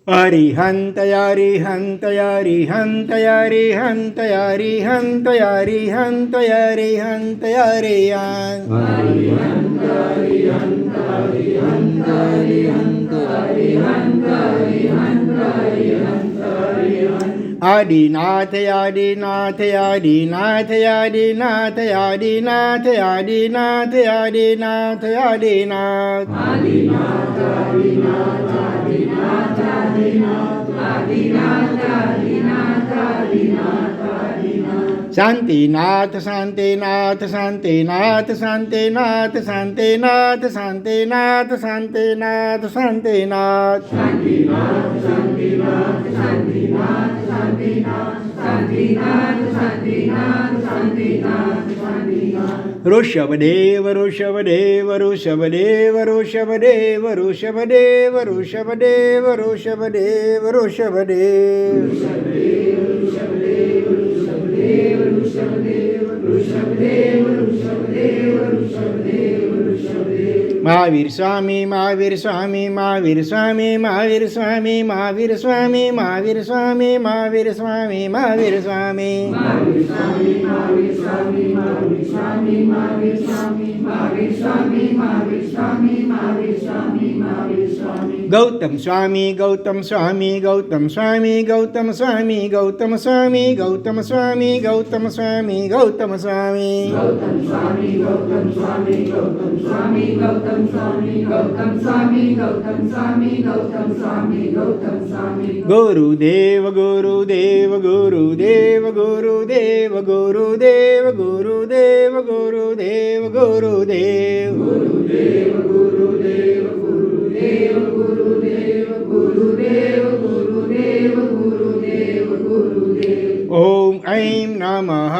અરિહંત અરિહંત અરિહંત અરિહંત અરિહંત અરિહંત અરિહંત અરિહંત આદિનાથ આદિનાથ આદિનાથ આદિનાથ આદિનાથ આદિનાથ આદિનાથ આદિનાથ શાંતિનાથ શાંતિનાથ શાંતિનાથ શાંતિનાથ શાંતિનાથ શાંતિનાથ શાંતિનાથ શાંતિનાથ ઋષભદેવ ઋષભદેવ ઋષભદેવ ઋષભદેવ ઋષભદેવ ઋષભદેવ ઋષભદેવ ઋષભદેવ મહાવીર સ્વામી મહાવીર સ્વામી મહાવીર સ્વામી મહાવીર સ્વામી મહાવીર સ્વામી મહાવીર સ્વામી મહાવીર સ્વામી મહાવીર સ્વામી ગૌતમ સ્વામી ગૌતમ સ્વામી ગૌતમ સ્વામી ગૌતમ સ્વામી ગૌતમ સ્વામી ગૌતમ સ્વામી ગૌતમ સ્વામી ગૌતમ સ્વામી ગુરુદેવ ગુરુદેવ ગુરુદેવ ગુરુદેવ ગુરુદેવ ગુરુદેવ ગુરુદેવ ગુરુદેવ ઓમ ઐં નમઃ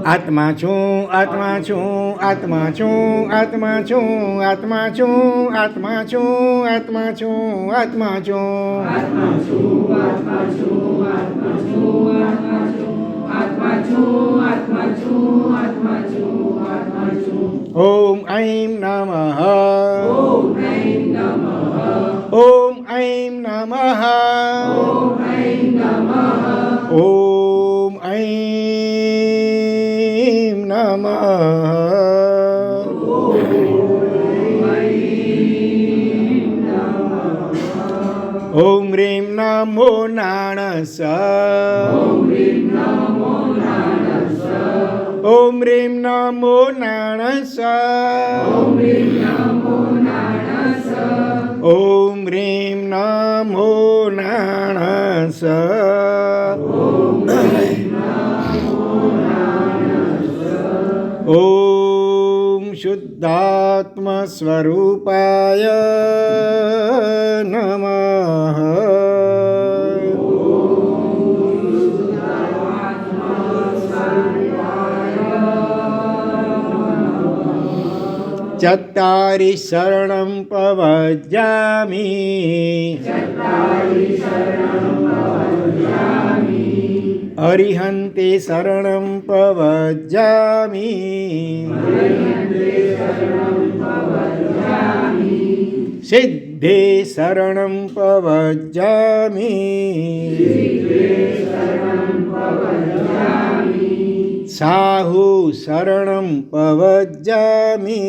આત્મા છું આત્મા છું આત્મા છું આત્મા છું આત્મા છું આત્મા છું આત્મા છું આત્મા છું ઓમ ઐં નમઃ ઓમ ઐં નમઃ ઓમ ઐં નમઃ ઓમ રીમ નમો નાણસ ઓમ રીમ નમો નાણસ ઓમ રીમ નમો નાણસ ઓમ શુદ્ધાત્મ સ્વરૂપાય નમઃ ચત્તારી શરણં પવજ્જામિ અરિહંતે શરણં પવજ્જામિ સિદ્ધે શરણં પવજ્જામિ સાહુ શરણં પવજ્જામિ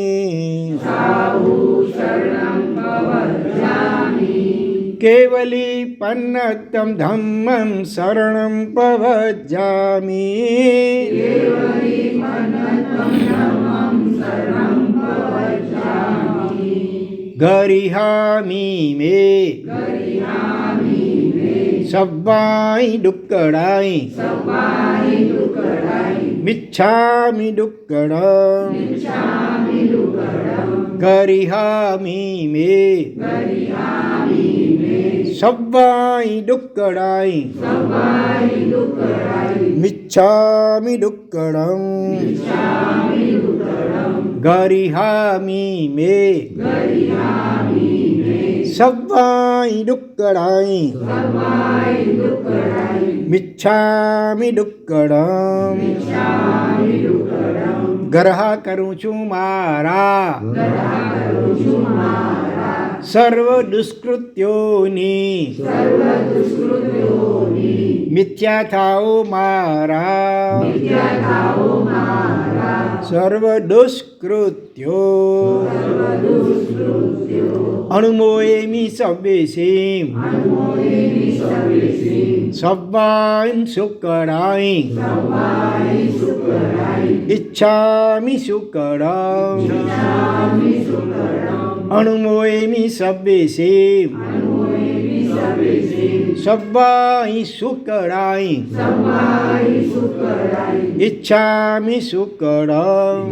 કેવલી પન્નતં ધમ્મં શરણં પવજ્જામિ ગરિહામિ મે સવ્વાઈ ડુક્કડાઈ મિચ્છામિ ડુક્કડમ ગરિહામિ મે સવ્વાઈ ડુક્કડાઈ મિચ્છામિ ડુક્કડમ ગરિહામિ મે સવ્વાઈ ડુક્કડાઈ મિચ્છામિ ડુક્કડમ ગરહા કરું છું મારા સર્વ દુષ્કૃત્યોની મિથ્યા થાઓ મારા સર્વ દુષ્કૃત્યો અણુમોએમી સવેશી સવાઈન શુકરાઈ ઈચ્છામિ શુકરામ અણુમોએમી સવેશી સવાઈ શુકરાઈ ઈચ્છામિ શુકરામ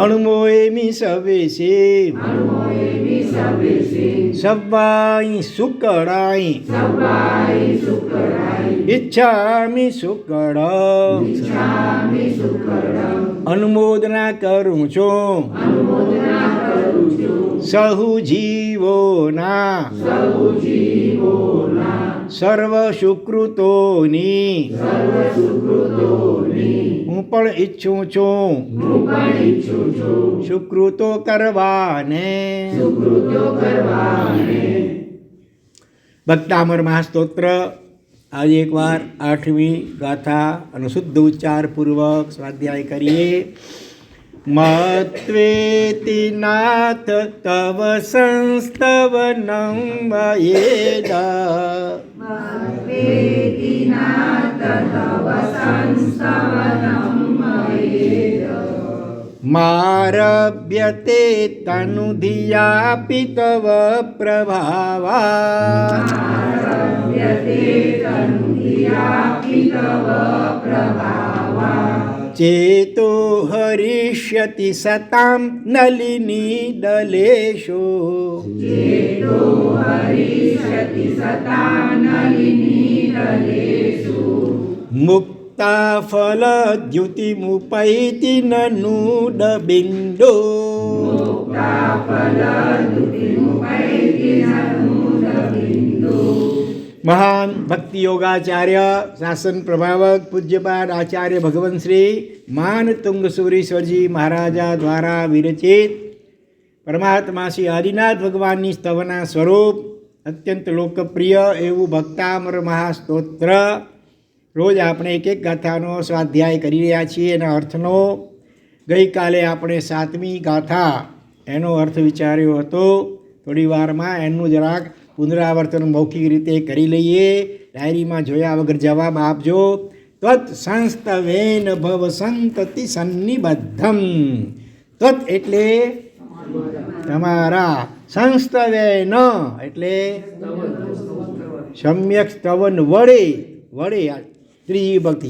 અણુમોએમી સવેશી સવાઈ શુકરાઈ ઈચ્છામિ શુકરામ અનુમોદના કરું છું સહુ જીવોના સર્વ સુકૃતોની હું પણ ઈચ્છું છું સુકૃતો કરવાને ભક્તામર મહાસ્તોત્ર આજે એકવાર 8મી ગાથા અને શુદ્ધ ઉચ્ચારપૂર્વક સ્વાધ્યાય કરીએ. મત્વેતિ નાથ તવ સંસ્તવનં મયેદા મારભ્યતે તનુધિયાપિ તવ પ્રભાવા ચેતો હરિષ્યતિ સતામ નલિની દલેશો મુક્તા ફલ દ્યુતિમુપૈતિ નનુદ બિંદો મહાન ભક્તિ યોગાચાર્ય શાસન પ્રભાવક પૂજ્યપાદ આચાર્ય ભગવંત શ્રી માન તુંગસુરીશ્વરજી મહારાજા દ્વારા વિરચિત પરમાત્મા શ્રી આદિનાથ ભગવાનની સ્તવના સ્વરૂપ અત્યંત લોકપ્રિય એવું ભક્તામર મહાસ્તોત્ર રોજ આપણે એક એક ગાથાનો સ્વાધ્યાય કરી રહ્યા છીએ. એના અર્થનો ગઈકાલે આપણે 7મી ગાથા એનો અર્થ વિચાર્યો હતો. થોડી વારમાં એનું જરાક પુનરાવર્તન મૌખિક રીતે કરી લઈએ. ડાયરીમાં જોયા વગર જવાબ આપજો. ત્વત સંસ્તવેન ભવ સંતતિ સન્નિબદ્ધમ. ત્વત એટલે તમારા, સંસ્તવેન એટલે સમ્યક સ્તવન વડે, ત્રીજી ભક્તિ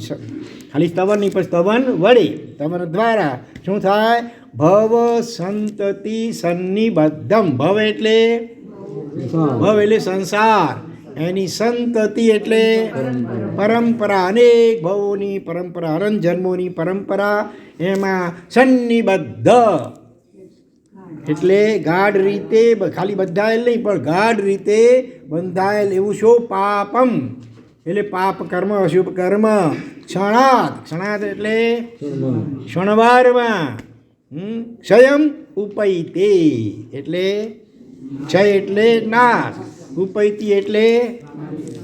ખાલી સ્તવન નહીં પણ સ્તવન વડે, સ્તવન દ્વારા શું થાય? ભવ સંતતિ સન્નિબદ્ધમ. ભવ એટલે સંસાર, એની સંતતિ એટલે પરંપરા, અનેક ભવોની પરંપરા, અનંત જન્મોની પરંપરા, એમાં સન્નિબદ્ધ એટલે ગાઢ રીતે, ખાલી બંધાયેલ નહીં પણ ગાઢ રીતે બંધાયેલ એવું. શું? પાપમ એટલે પાપ કર્મ, અશુભ કર્મ. ક્ષણાત એટલે ક્ષણવારમાં. ક્ષયમ ઉપૈતે એટલે ક્ષય એટલે નાશ, ઉપૈતિ એટલે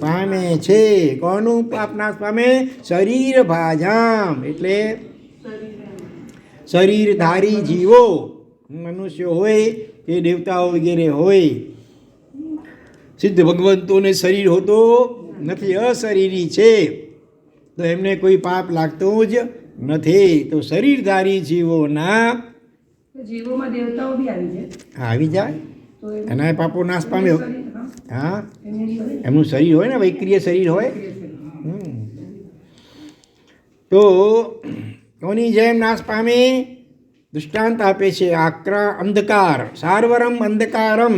પામે છે. કોનું પાપ નાશ પામે? શરીર ભાજામ એટલે શરીરધારી જીવો, મનુષ્ય હોય કે દેવતાઓ વગેરે હોય. સિદ્ધ ભગવંતોને શરીર હોતો નથી, અશરીરી છે, તો એમને કોઈ પાપ લાગતું જ નથી. તો શરીરધારી જીવોના જીવોમાં દેવતાઓ બી આવી જાય એના પાપો નાશ પામ્યો. હા, એમનું શરીર હોય ને, વૈક્રિય શરીર હોય. તો કોની જેમ નાશ પામે? દૃષ્ટાંત આપે છે. અંધકાર, સાર્વરમ અંધકારમ.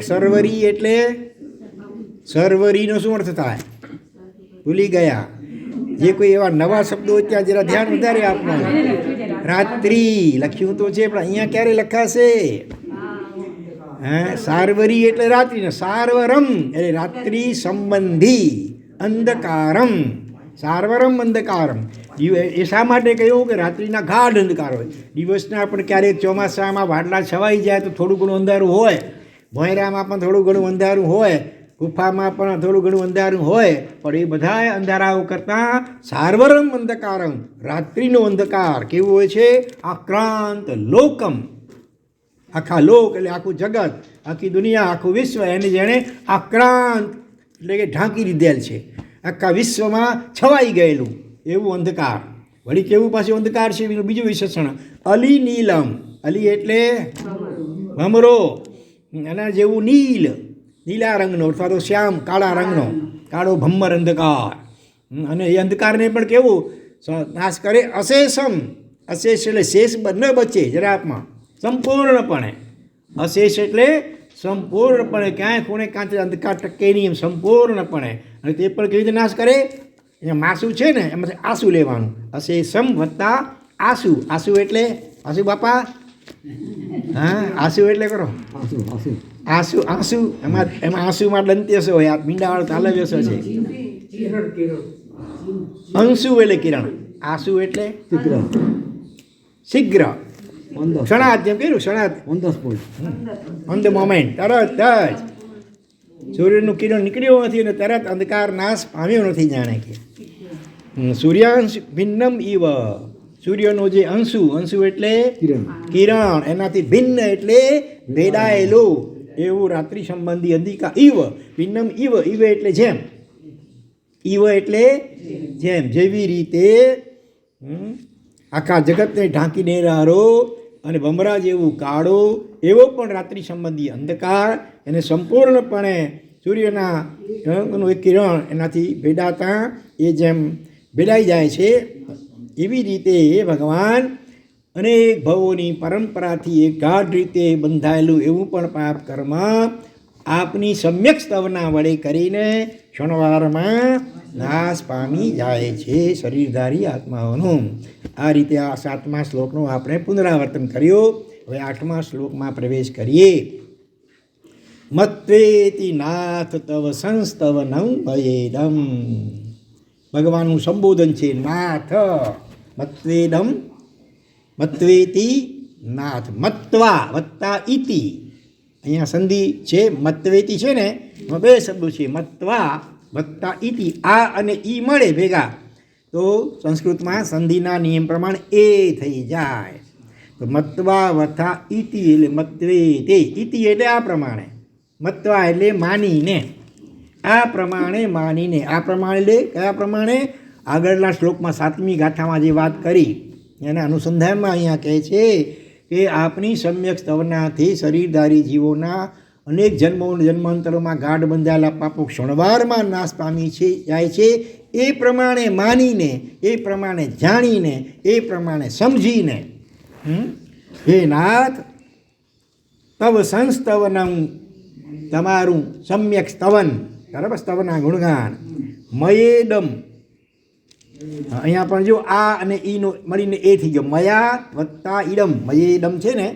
સર્વરી એટલે સર્વરીનો શું અર્થ થાય? ભૂલી ગયા. જે કોઈ એવા નવા શબ્દો ત્યાં જરા ધ્યાન વધારે આપવાનું. રાત્રિ લખ્યું તો છે, પણ અહીંયા ક્યારે લખાશે? સાર્વરી એટલે રાત્રિ ને સાર્વરમ એટલે રાત્રિ સંબંધી. અંધકારમ, સાર્વરમ અંધકારમ. એ શા માટે કહ્યું કે રાત્રિના ગાઢ અંધકાર હોય. દિવસના પણ ક્યારેક ચોમાસામાં વાદળા છવાઈ જાય તો થોડું ઘણું અંધારું હોય, ભોંયરામાં પણ થોડું ઘણું અંધારું હોય, ગુફામાં પણ થોડું ઘણું અંધારું હોય, પણ એ બધા અંધારાઓ કરતાં સાર્વરમ અંધકારમ, રાત્રિનો અંધકાર કેવું હોય છે? આક્રાંત લોકમ, આખા લોક એટલે આખું જગત, આખી દુનિયા, આખું વિશ્વ એને જેણે આક્રાંત એટલે કે ઢાંકી લીધેલ છે, આખા વિશ્વમાં છવાઈ ગયેલું એવું અંધકાર. વળી કેવું પાછું અંધકાર છે એનું બીજું વિશેષણ અલી નીલમ. અલી એટલે ભમરો, એના જેવું નીલ, નીલા રંગનો અથવા તો શ્યામ કાળા રંગનો, કાળો ભમ્મર અંધકાર. અને એ અંધકારને પણ કેવું નાશ કરે? અશેષમ. અશેષ એટલે શેષ ન બચે જરાપમાં, સંપૂર્ણપણે. અશેષ એટલે સંપૂર્ણપણે, ક્યાંય ખૂણે કાંચે અંધકાર ટકે નહીં એમ સંપૂર્ણપણે. અને તે પણ કેવી રીતે નાશ કરે? અહીંયા માસુ છે ને એમાંથી આંસુ લેવાનું. અશેષમ વત્તા આંસુ. આંસુ એટલે આંસુ બાપા, હા આંસુ એટલે કરો આંસુ. આંસુ એમાં આંસુમાં દંત્યસો હોય, આ મીંડાવાળો તાલવ્યસો છે. અંશુ એટલે કિરણ, આંસુ એટલે શીઘ્ર, ક્ષણાત. જેમ કહ્યું ક્ષણાત, ઓન ધ મોમેન્ટ, તરત જ સૂર્યનું કિરણ નીકળ્યું નથી અને તરત અંધકાર નાશ પામ્યો નથી. જાણે કે સૂર્યાંશ ભિન્નમ ઇવ, સૂર્યનો જે અંશુ, અંશુ એટલે કિરણ, એનાથી ભિન્ન એટલે ભેદાયેલું એવું રાત્રિ સંબંધી અંધિકા. ઇવ ભિન્નમ ઇવ, ઇવ એટલે જેમ, ઇવ એટલે જેમ, જેવી રીતે આખા જગતને ઢાંકી દેનારો અને ભમરા જેવું કાળો એવો પણ રાત્રિ સંબંધી અંધકાર, એને સંપૂર્ણપણે સૂર્યના એક કિરણ એનાથી ભેદાતા એ જેમ ભેદાઈ જાય છે, એવી રીતે એ ભગવાન અનેક ભવોની પરંપરાથી એક ગાઢ રીતે બંધાયેલું એવું પણ પાપ કર્મ આપની સમ્યક સ્તવના વડે કરીને ક્ષણવારમાં નાશ પામી જાય છે શરીરધારી આત્માઓનું. આ રીતે આ 7મા શ્લોકનું આપણે પુનરાવર્તન કર્યું. હવે 8મા શ્લોકમાં પ્રવેશ કરીએ. મત્વેતિ નાથ તવ સંસ્તવનં ભયેદમ. ભગવાનનું સંબોધન છે નાથ. મત્વેદમ, મત્વેતિ નાથ, મત્વા વત્તા ઇતિ. અહીંયા સંધિ છે, મત્વેતિ છે ને એમાં 2 શબ્દો છે, મત્વા વત્તા ઇતિ. આ અને ઈ મળે ભેગા તો સંસ્કૃતમાં સંધિના નિયમ પ્રમાણે એ થઈ જાય. તો મત્વા વત્તા ઇતિ એટલે મત્વેતે. ઇતિ એટલે આ પ્રમાણે, મત્વા એટલે માનીને, આ પ્રમાણે માનીને. આ પ્રમાણે એટલે કયા પ્રમાણે? આગળના શ્લોકમાં 7મી ગાથામાં જે વાત કરી એના અનુસંધાનમાં અહીંયા કહે છે કે આપની સમ્યક સ્તવનાથી શરીરધારી જીવોના અનેક જન્મો જન્માંતરોમાં ગાઢ બંધાયેલા પાપો ક્ષણવારમાં નાશ પામી છે જાય છે. એ પ્રમાણે માનીને, એ પ્રમાણે જાણીને, એ પ્રમાણે સમજીને, હે નાથ તવ સંસ્તવનમ, તમારું સમ્યક સ્તવન, બરાબર, સ્તવના ગુણગાન. મયેદમ, અહીંયા પણ જો આ અને ઈનો મળીને એ થઈ ગયો, મયા વત્તા ઈડમ. મયેદમ છે ને,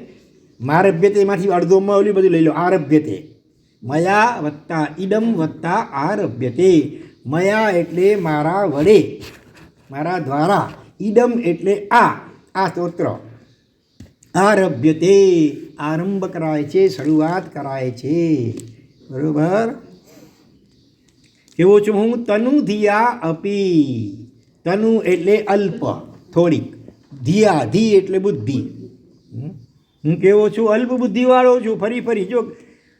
મારભ્યતેમાંથી અડધો ઓલી બધું લઈ લો, આરભ્યતે. મયા વત્તા ઈડમ વત્તા આરભ્યતે. મયા એટલે મારા વડે, મારા દ્વારા. ઈડમ એટલે આ સ્તોત્ર. આરભ્યતે આરંભ કરાય છે, શરૂઆત કરાય છે, બરોબર. કેવો છું હું? તનુ ધિયા અપી. તનુ એટલે અલ્પ, થોડીક. ધિયા, ધી એટલે બુદ્ધિ. હું કેવો છું? અલ્પ બુદ્ધિવાળો છું. ફરી ફરી જો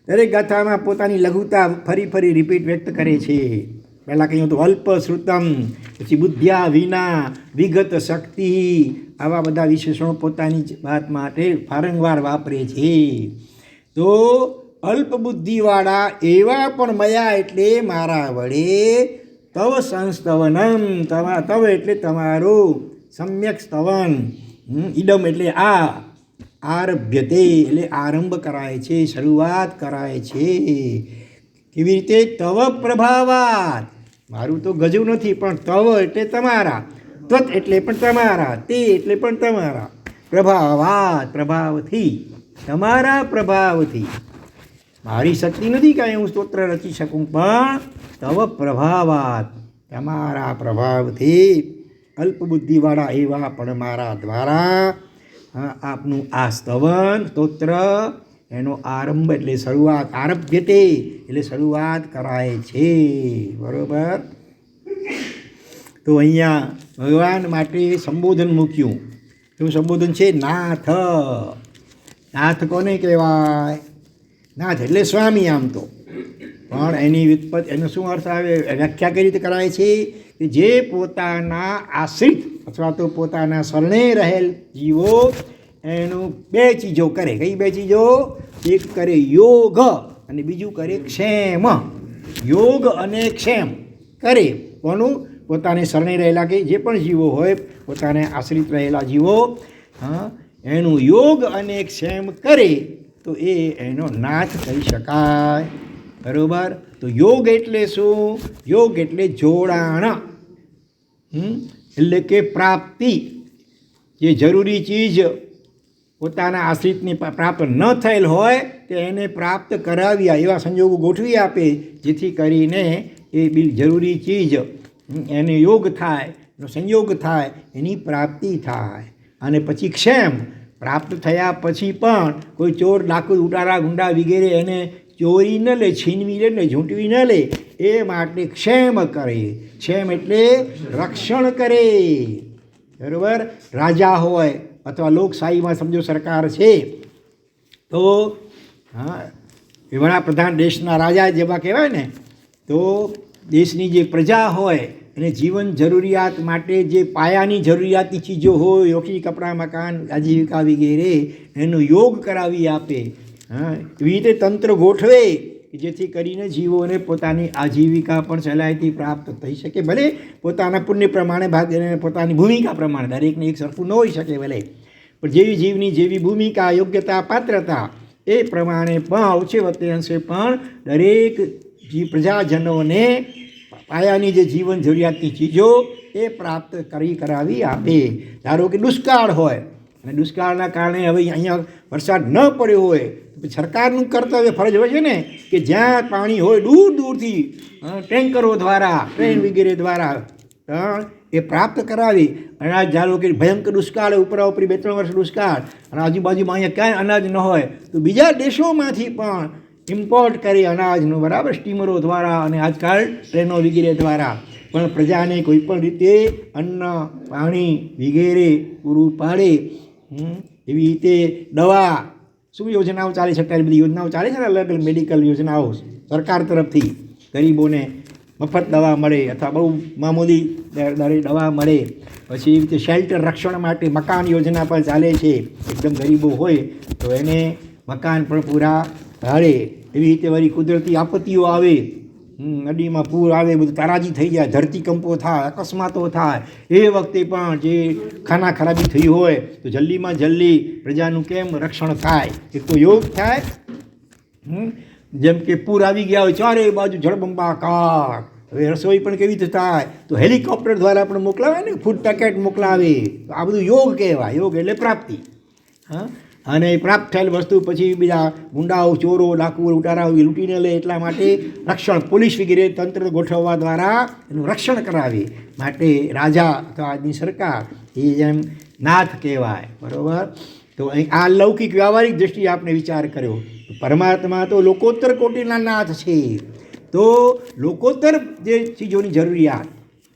દરેક ગાથામાં પોતાની લઘુતા ફરી ફરી રિપીટ વ્યક્ત કરે છે. પહેલાં કહ્યું તો અલ્પ શ્રુતમ, પછી બુદ્ધ્યા વિના, વિગત શક્તિ, આવા બધા વિશેષણો પોતાની વાત માટે વારંવાર વાપરે છે. તો અલ્પ બુદ્ધિવાળા એવા પણ મયા એટલે મારા વડે તવ સંસ્તવનમ, તવ એટલે તમારું સમ્યક સ્તવન, ઇડમ એટલે આ, આરભ્યતે એટલે આરંભ કરાય છે, શરૂઆત કરાય છે. કેવી રીતે? તવ પ્રભાવાત. મારું તો ગજું નથી, પણ તવ એટલે તમારા, ત્વત એટલે પણ તમારા, તે એટલે પણ તમારા, પ્રભાવાત પ્રભાવથી, તમારા પ્રભાવથી. મારી શક્તિ નથી કાંઈ હું સ્તોત્ર રચી શકું, પણ તવ પ્રભાવાત તમારા પ્રભાવથી અલ્પબુદ્ધિવાળા એવા પણ મારા દ્વારા આપનું આ સ્તોત્ર એનો આરંભ એટલે શરૂઆત, આરભ્યતે એટલે શરૂઆત કરાય છે. બરાબર. તો અહીંયા ભગવાન માટે સંબોધન મૂક્યું. શું સંબોધન છે? નાથ. નાથ કોને કહેવાય? નાથ એટલે સ્વામી. આમ તો પણ એની વ્યુત્પત્તિ, એનો શું અર્થ આવે, વ્યાખ્યા કઈ રીતે કરાય છે કે જે પોતાના આશ્રિત અથવા તો પોતાના શરણે રહેલ જીવો એનું બે ચીજો કરે. કઈ બે ચીજો? એક કરે યોગ અને બીજું કરે ક્ષેમ. યોગ અને ક્ષેમ કરે. કોનું? પોતાને શરણે રહેલા કે જે પણ જીવો હોય, પોતાને આશ્રિત રહેલા જીવો, એનું યોગ અને ક્ષેમ કરે તો એનો નાથ કહી શકાય. બરાબર. તો યોગ એટલે શું? યોગ એટલે જોડાણ, એટલે કે પ્રાપ્તિ. જે જરૂરી ચીજ પોતાના આશ્રિતને પ્રાપ્ત ન થયેલ હોય તો એને પ્રાપ્ત કરાવ્યા, એવા સંજોગો ગોઠવી આપે જેથી કરીને એ જરૂરી ચીજ એને યોગ થાય, એનો સંયોગ થાય, એની પ્રાપ્તિ થાય. અને પછી ક્ષેમ, પ્રાપ્ત થયા પછી પણ કોઈ ચોર, ડાકુ, ઉટારા, ગુંડા વગેરે એને ચોરી ન લે, છીનવી લે ને ઝૂંટવી ન લે, એ માટે ક્ષેમ કરે. ક્ષેમ એટલે રક્ષણ કરે. બરાબર. રાજા હોય અથવા લોકશાહીમાં સમજો સરકાર છે તો વડાપ્રધાન દેશના રાજા જેવા કહેવાય ને, તો દેશની જે પ્રજા હોય એને જીવન જરૂરિયાત માટે જે પાયાની જરૂરિયાતની ચીજો હોય, રોટી, કપડાં, મકાન, આજીવિકા વગેરે, એનો યોગ કરાવી આપે. એવી રીતે તંત્ર ગોઠવે કે જેથી કરીને જીવોને પોતાની આજીવિકા પણ સહેલાઈથી પ્રાપ્ત થઈ શકે. ભલે પોતાના પુણ્ય પ્રમાણે પોતાની ભૂમિકા પ્રમાણે, દરેકને એક સરખું ન હોઈ શકે ભલે, પણ જેવી જીવની જેવી ભૂમિકા, યોગ્યતા, પાત્રતા એ પ્રમાણે પણ ઓછે વત્તે અંશે પણ દરેક પ્રજાજનોને પાયાની જે જીવન જરૂરિયાતની ચીજો એ પ્રાપ્ત કરાવી આપે. ધારો કે દુષ્કાળ હોય અને દુષ્કાળના કારણે હવે અહીંયા વરસાદ ન પડ્યો હોય, સરકારનું કર્તવ્ય, ફરજ હોય છે ને કે જ્યાં પાણી હોય દૂર દૂરથી ટેન્કરો દ્વારા, ટ્રેન વગેરે દ્વારા એ પ્રાપ્ત કરાવી. અનાજ, ધારો કે ભયંકર દુષ્કાળ, ઉપરાઉપરી 2-3 વર્ષ દુષ્કાળ અને આજુબાજુમાં અહીંયા ક્યાંય અનાજ ન હોય તો બીજા દેશોમાંથી પણ ઇમ્પોર્ટ કરી અનાજનું, બરાબર, સ્ટીમરો દ્વારા અને આજકાલ ટ્રેનો વગેરે દ્વારા પણ પ્રજાને કોઈપણ રીતે અન્ન, પાણી વગેરે પૂરું પાડે. એવી રીતે દવા, શું યોજનાઓ ચાલે છે? અત્યારે બધી યોજનાઓ ચાલે છે ને, અલગ અલગ મેડિકલ યોજનાઓ સરકાર તરફથી ગરીબોને મફત દવા મળે અથવા બહુ મામૂલી દરે દવા મળે. પછી એવી રીતે શેલ્ટર, રક્ષણ માટે મકાન યોજના પણ ચાલે છે. એકદમ ગરીબો હોય તો એને મકાન પણ પૂરા પાડે. એવી રીતે વળી કુદરતી આપત્તિઓ આવે, નદીમાં પૂર આવે, બધું તારાજી થઈ જાય, ધરતીકંપો થાય, અકસ્માતો થાય, એ વખતે પણ જે ખાના ખરાબી થઈ હોય તો જલ્દીમાં જલ્દી પ્રજાનું કેમ રક્ષણ થાય? એક તો યોગ થાય. જેમ કે પૂર આવી ગયા હોય, ચારે બાજુ જળબંબાકાર, હવે રસોઈ પણ કેવી રીતે થાય? તો હેલિકોપ્ટર દ્વારા પણ મોકલાવે ને, ફૂડ પેકેટ મોકલાવે. તો આ બધું યોગ કહેવાય. યોગ એટલે પ્રાપ્તિ. અને પ્રાપ્ત થયેલ વસ્તુ પછી બીજા ગુંડાઓ, ચોરો, ડાકુ, ઉટારાઓ લૂંટીને લે, એટલા માટે રક્ષણ, પોલીસ વગેરે તંત્ર ગોઠવવા દ્વારા એનું રક્ષણ કરાવે. માટે રાજા અથવા આજની સરકાર એ જેમ નાથ કહેવાય. બરાબર. તો અહીં આ લૌકિક વ્યવહારિક દ્રષ્ટિએ આપણે વિચાર કર્યો. પરમાત્મા તો લોકોત્તર કોટીના નાથ છે. તો લોકોત્તર જે ચીજોની જરૂરિયાત,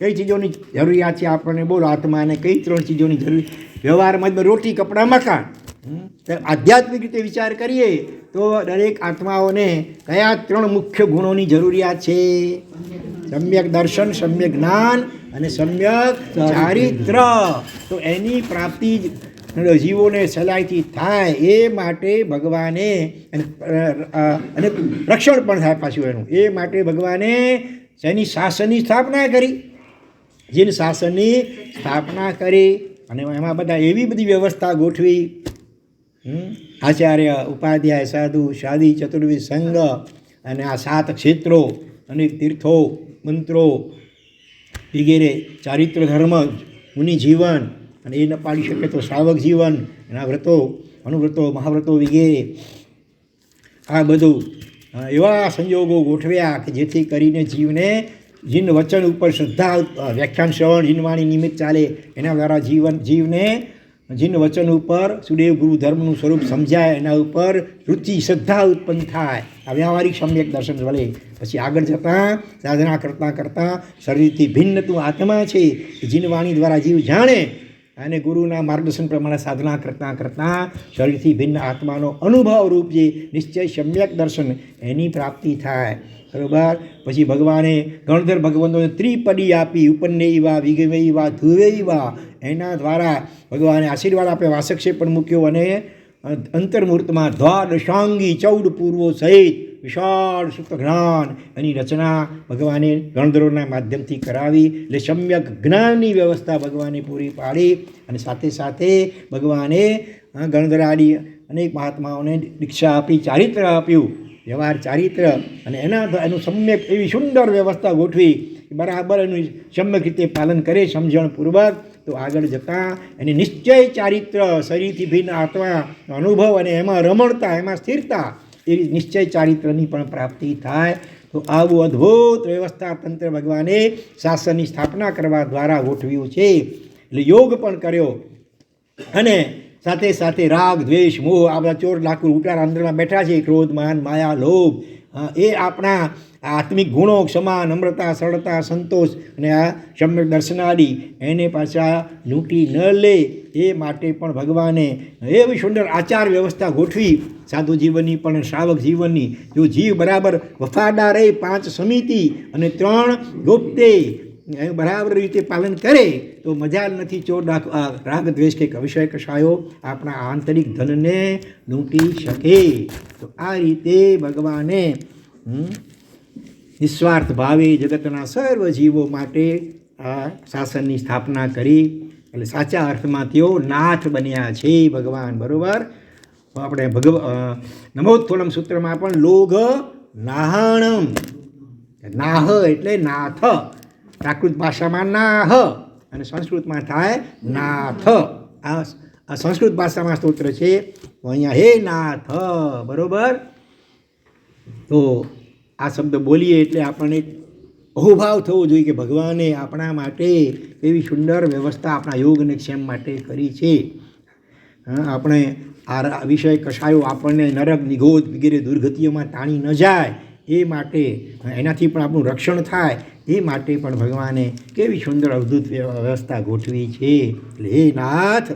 કઈ ચીજોની જરૂરિયાત છે આપણને બોલો? આત્માને કઈ 3 ચીજોની જરૂર? વ્યવહારમાં રોટી, કપડાં, મકાન. આધ્યાત્મિક રીતે વિચાર કરીએ તો દરેક આત્માઓને કયા 3 મુખ્ય ગુણોની જરૂરિયાત છે? સમ્યક દર્શન, સમ્યક જ્ઞાન અને સમ્યક ચારિત્ર. તો એની પ્રાપ્તિ જીવોને સહેલાઈથી થાય એ માટે ભગવાને, અને રક્ષણ પણ થાય પાછું એનું, એ માટે ભગવાને શેની? શાસનની સ્થાપના કરી. જેને શાસનની સ્થાપના કરી અને એમાં બધા એવી બધી વ્યવસ્થા ગોઠવી. આચાર્ય, ઉપાધ્યાય, સાધુ, શાદી, ચતુર્વિધ સંઘ અને આ 7 ક્ષેત્રો, અનેક તીર્થો, મંત્રો વગેરે, ચારિત્ર ધર્મ, મુનિ જીવન, અને એ ન પાડી શકે તો શ્રાવક જીવન, એના વ્રતો, અનુવ્રતો, મહાવ્રતો વગેરે, આ બધું એવા સંયોગો ગોઠવ્યા કે જેથી કરીને જીવને જીન વચન ઉપર શ્રદ્ધા, વ્યાખ્યાન શ્રવણ જીનવાણી નિમિત્ત ચાલે, એના દ્વારા જીવને જીન વચન ઉપર સુદેવ ગુરુ ધર્મનું સ્વરૂપ સમજાય, એના ઉપર રુચિ શ્રદ્ધા ઉત્પન્ન થાય. આ વ્યવહારિક સમ્યક દર્શન વળે. પછી આગળ જતાં સાધના કરતાં કરતાં શરીરથી ભિન્ન તું આત્મા છે એ જીનવાણી દ્વારા જીવ જાણે, અને ગુરુના માર્ગદર્શન પ્રમાણે સાધના કરતાં કરતાં શરીરથી ભિન્ન આત્માનો અનુભવ રૂપ જે નિશ્ચય સમ્યક દર્શન એની પ્રાપ્તિ થાય. બરાબર. પછી ભગવાને ગણધર ભગવંતોને ત્રિપદી આપી, ઉપન્ને ઈવા વિગવે ઈવા ધુવે ઈવા, એના દ્વારા ભગવાને આશીર્વાદ આપે, વાસક્ષે પણ મૂક્યો, અને અંતર્મૂર્તમાં દ્વાદશાંગી 14 પૂર્વો સહિત વિશાળ સુપ્ત જ્ઞાન એની રચના ભગવાને ગણધરોના માધ્યમથી કરાવી. એટલે સમ્યક જ્ઞાનની વ્યવસ્થા ભગવાને પૂરી પાડી, અને સાથે સાથે ભગવાને ગણધર આદિ અનેક મહાત્માઓને દીક્ષા આપી, ચારિત્ર આપ્યું, વ્યવહાર ચારિત્ર, અને એનું સમ્યક એવી સુંદર વ્યવસ્થા ગોઠવી બરાબર એનું સમ્યક રીતે પાલન કરે સમજણપૂર્વક, તો આગળ જતાં એને નિશ્ચય ચારિત્ર, શરીરથી ભિન્ન આત્માનો અનુભવ અને એમાં રમણતા, એમાં સ્થિરતા, એ નિશ્ચય ચારિત્રની પણ પ્રાપ્તિ થાય. તો આવું અદ્ભુત વ્યવસ્થા તંત્ર ભગવાને શાસનની સ્થાપના કરવા દ્વારા ગોઠવ્યું છે. એટલે યોગ પણ કર્યો, અને સાથે સાથે રાગ, દ્વેષ, મોહ, આ બધા ચોર લાકૂડ ઉટાર અંદરમાં બેઠા છે, ક્રોધ, માન, માયા, લોભ, એ આપણા આત્મિક ગુણો, ક્ષમા, નમ્રતા, સરળતા, સંતોષ અને આ સમ્યક દર્શનાદિ એને પાછા લૂંટી ન લે એ માટે પણ ભગવાને એવી સુંદર આચાર વ્યવસ્થા ગોઠવી, સાધુ જીવનની પણ શ્રાવક જીવનની. જો જીવ બરાબર વફાદાર રહે, 5 સમિતિ અને 3 ગુપ્તે બરાબર રીતે પાલન કરે તો મજા નથી ચોર રાગ દ્વેષ કે વિષય કશાયો આપણા આંતરિક ધનને લૂંટી શકે. તો આ રીતે ભગવાને નિસ્વાર્થ ભાવે જગતના સર્વ જીવો માટે આ શાસનની સ્થાપના કરી. એટલે સાચા અર્થમાં તેઓ નાથ બન્યા છે ભગવાન. બરાબર. આપણે નમોત્થોલમ સૂત્રમાં પણ લોગ નાહણમ, નાહ એટલે નાથ, પ્રાકૃત ભાષામાં નાહ અને સંસ્કૃતમાં થાય નાથ. આ સંસ્કૃત ભાષામાં સ્તોત્ર છે, અહીંયા હે નાથ. બરાબર. તો આ શબ્દ બોલીએ એટલે આપણને અહોભાવ થવો જોઈએ કે ભગવાને આપણા માટે એવી સુંદર વ્યવસ્થા આપણા યોગ અને ક્ષેમ માટે કરી છે. આપણે આ વિષય કશાયો આપણને નરક, નિગોદ વગેરે દુર્ગતિઓમાં તાણી ન જાય એ માટે, એનાથી પણ આપણું રક્ષણ થાય એ માટે પણ ભગવાને કેવી સુંદર અદ્ભુત વ્યવસ્થા ગોઠવી છે. એટલે હે નાથ,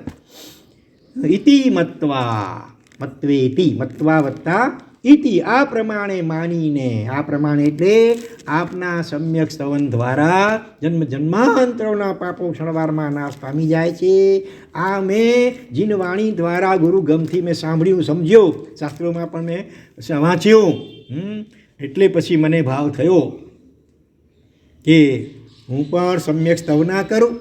ઇતિ મત્વા, મત્વેતિ, મત્વા વત્તા ઇતિ, આ પ્રમાણે માનીને, આ પ્રમાણે એટલે આપના સમ્યક સ્તવન દ્વારા જન્મ જન્માંતરોના પાપો ક્ષણવારમાં નાશ પામી જાય છે. આ મેં જીનવાણી દ્વારા ગુરુ ગમથી મેં સાંભળ્યું, સમજ્યો, શાસ્ત્રોમાં પણ મેં વાંચ્યું. એટલે પછી મને ભાવ થયો કે હું પણ સમ્યક સ્તવના કરું.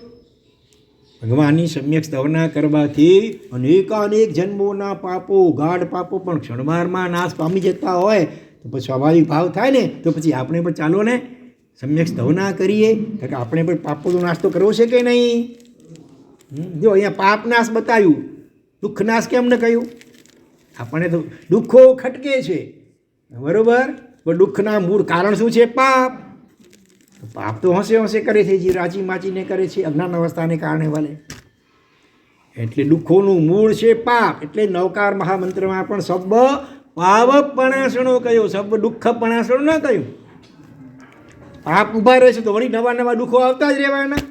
ભગવાનની સમ્યક સ્તવના કરવાથી અનેકાનેક જન્મોના પાપો, ગાઢ પાપો પણ ક્ષણવારમાં નાશ પામી જતા હોય તો પછી સ્વાભાવિક ભાવ થાય ને, તો પછી આપણે પણ ચાલો ને સમ્યક સ્તવના કરીએ, કારણ કે આપણે પણ પાપોનો નાશ તો કરવો છે કે નહીં. જો અહીંયા પાપ નાશ બતાવ્યું, દુઃખ નાશ કેમ ન કહ્યું? આપણને તો દુઃખો ખટકે છે, બરાબર, પણ દુઃખના મૂળ કારણ શું છે? પાપ. પાપ તો હોંશે હોંશે કરે છે, જે રાચી માચીને કરે છે અજ્ઞાન અવસ્થાને કારણે વાલે. એટલે દુઃખોનું મૂળ છે પાપ. એટલે નવકાર મહામંત્રમાં પણ સબ પાવપણાસણો કહ્યો, સબ દુઃખ પણાસણો ન કહ્યું. પાપ ઊભા રહે છે તો વળી નવા નવા દુઃખો આવતા જ રહેવાના.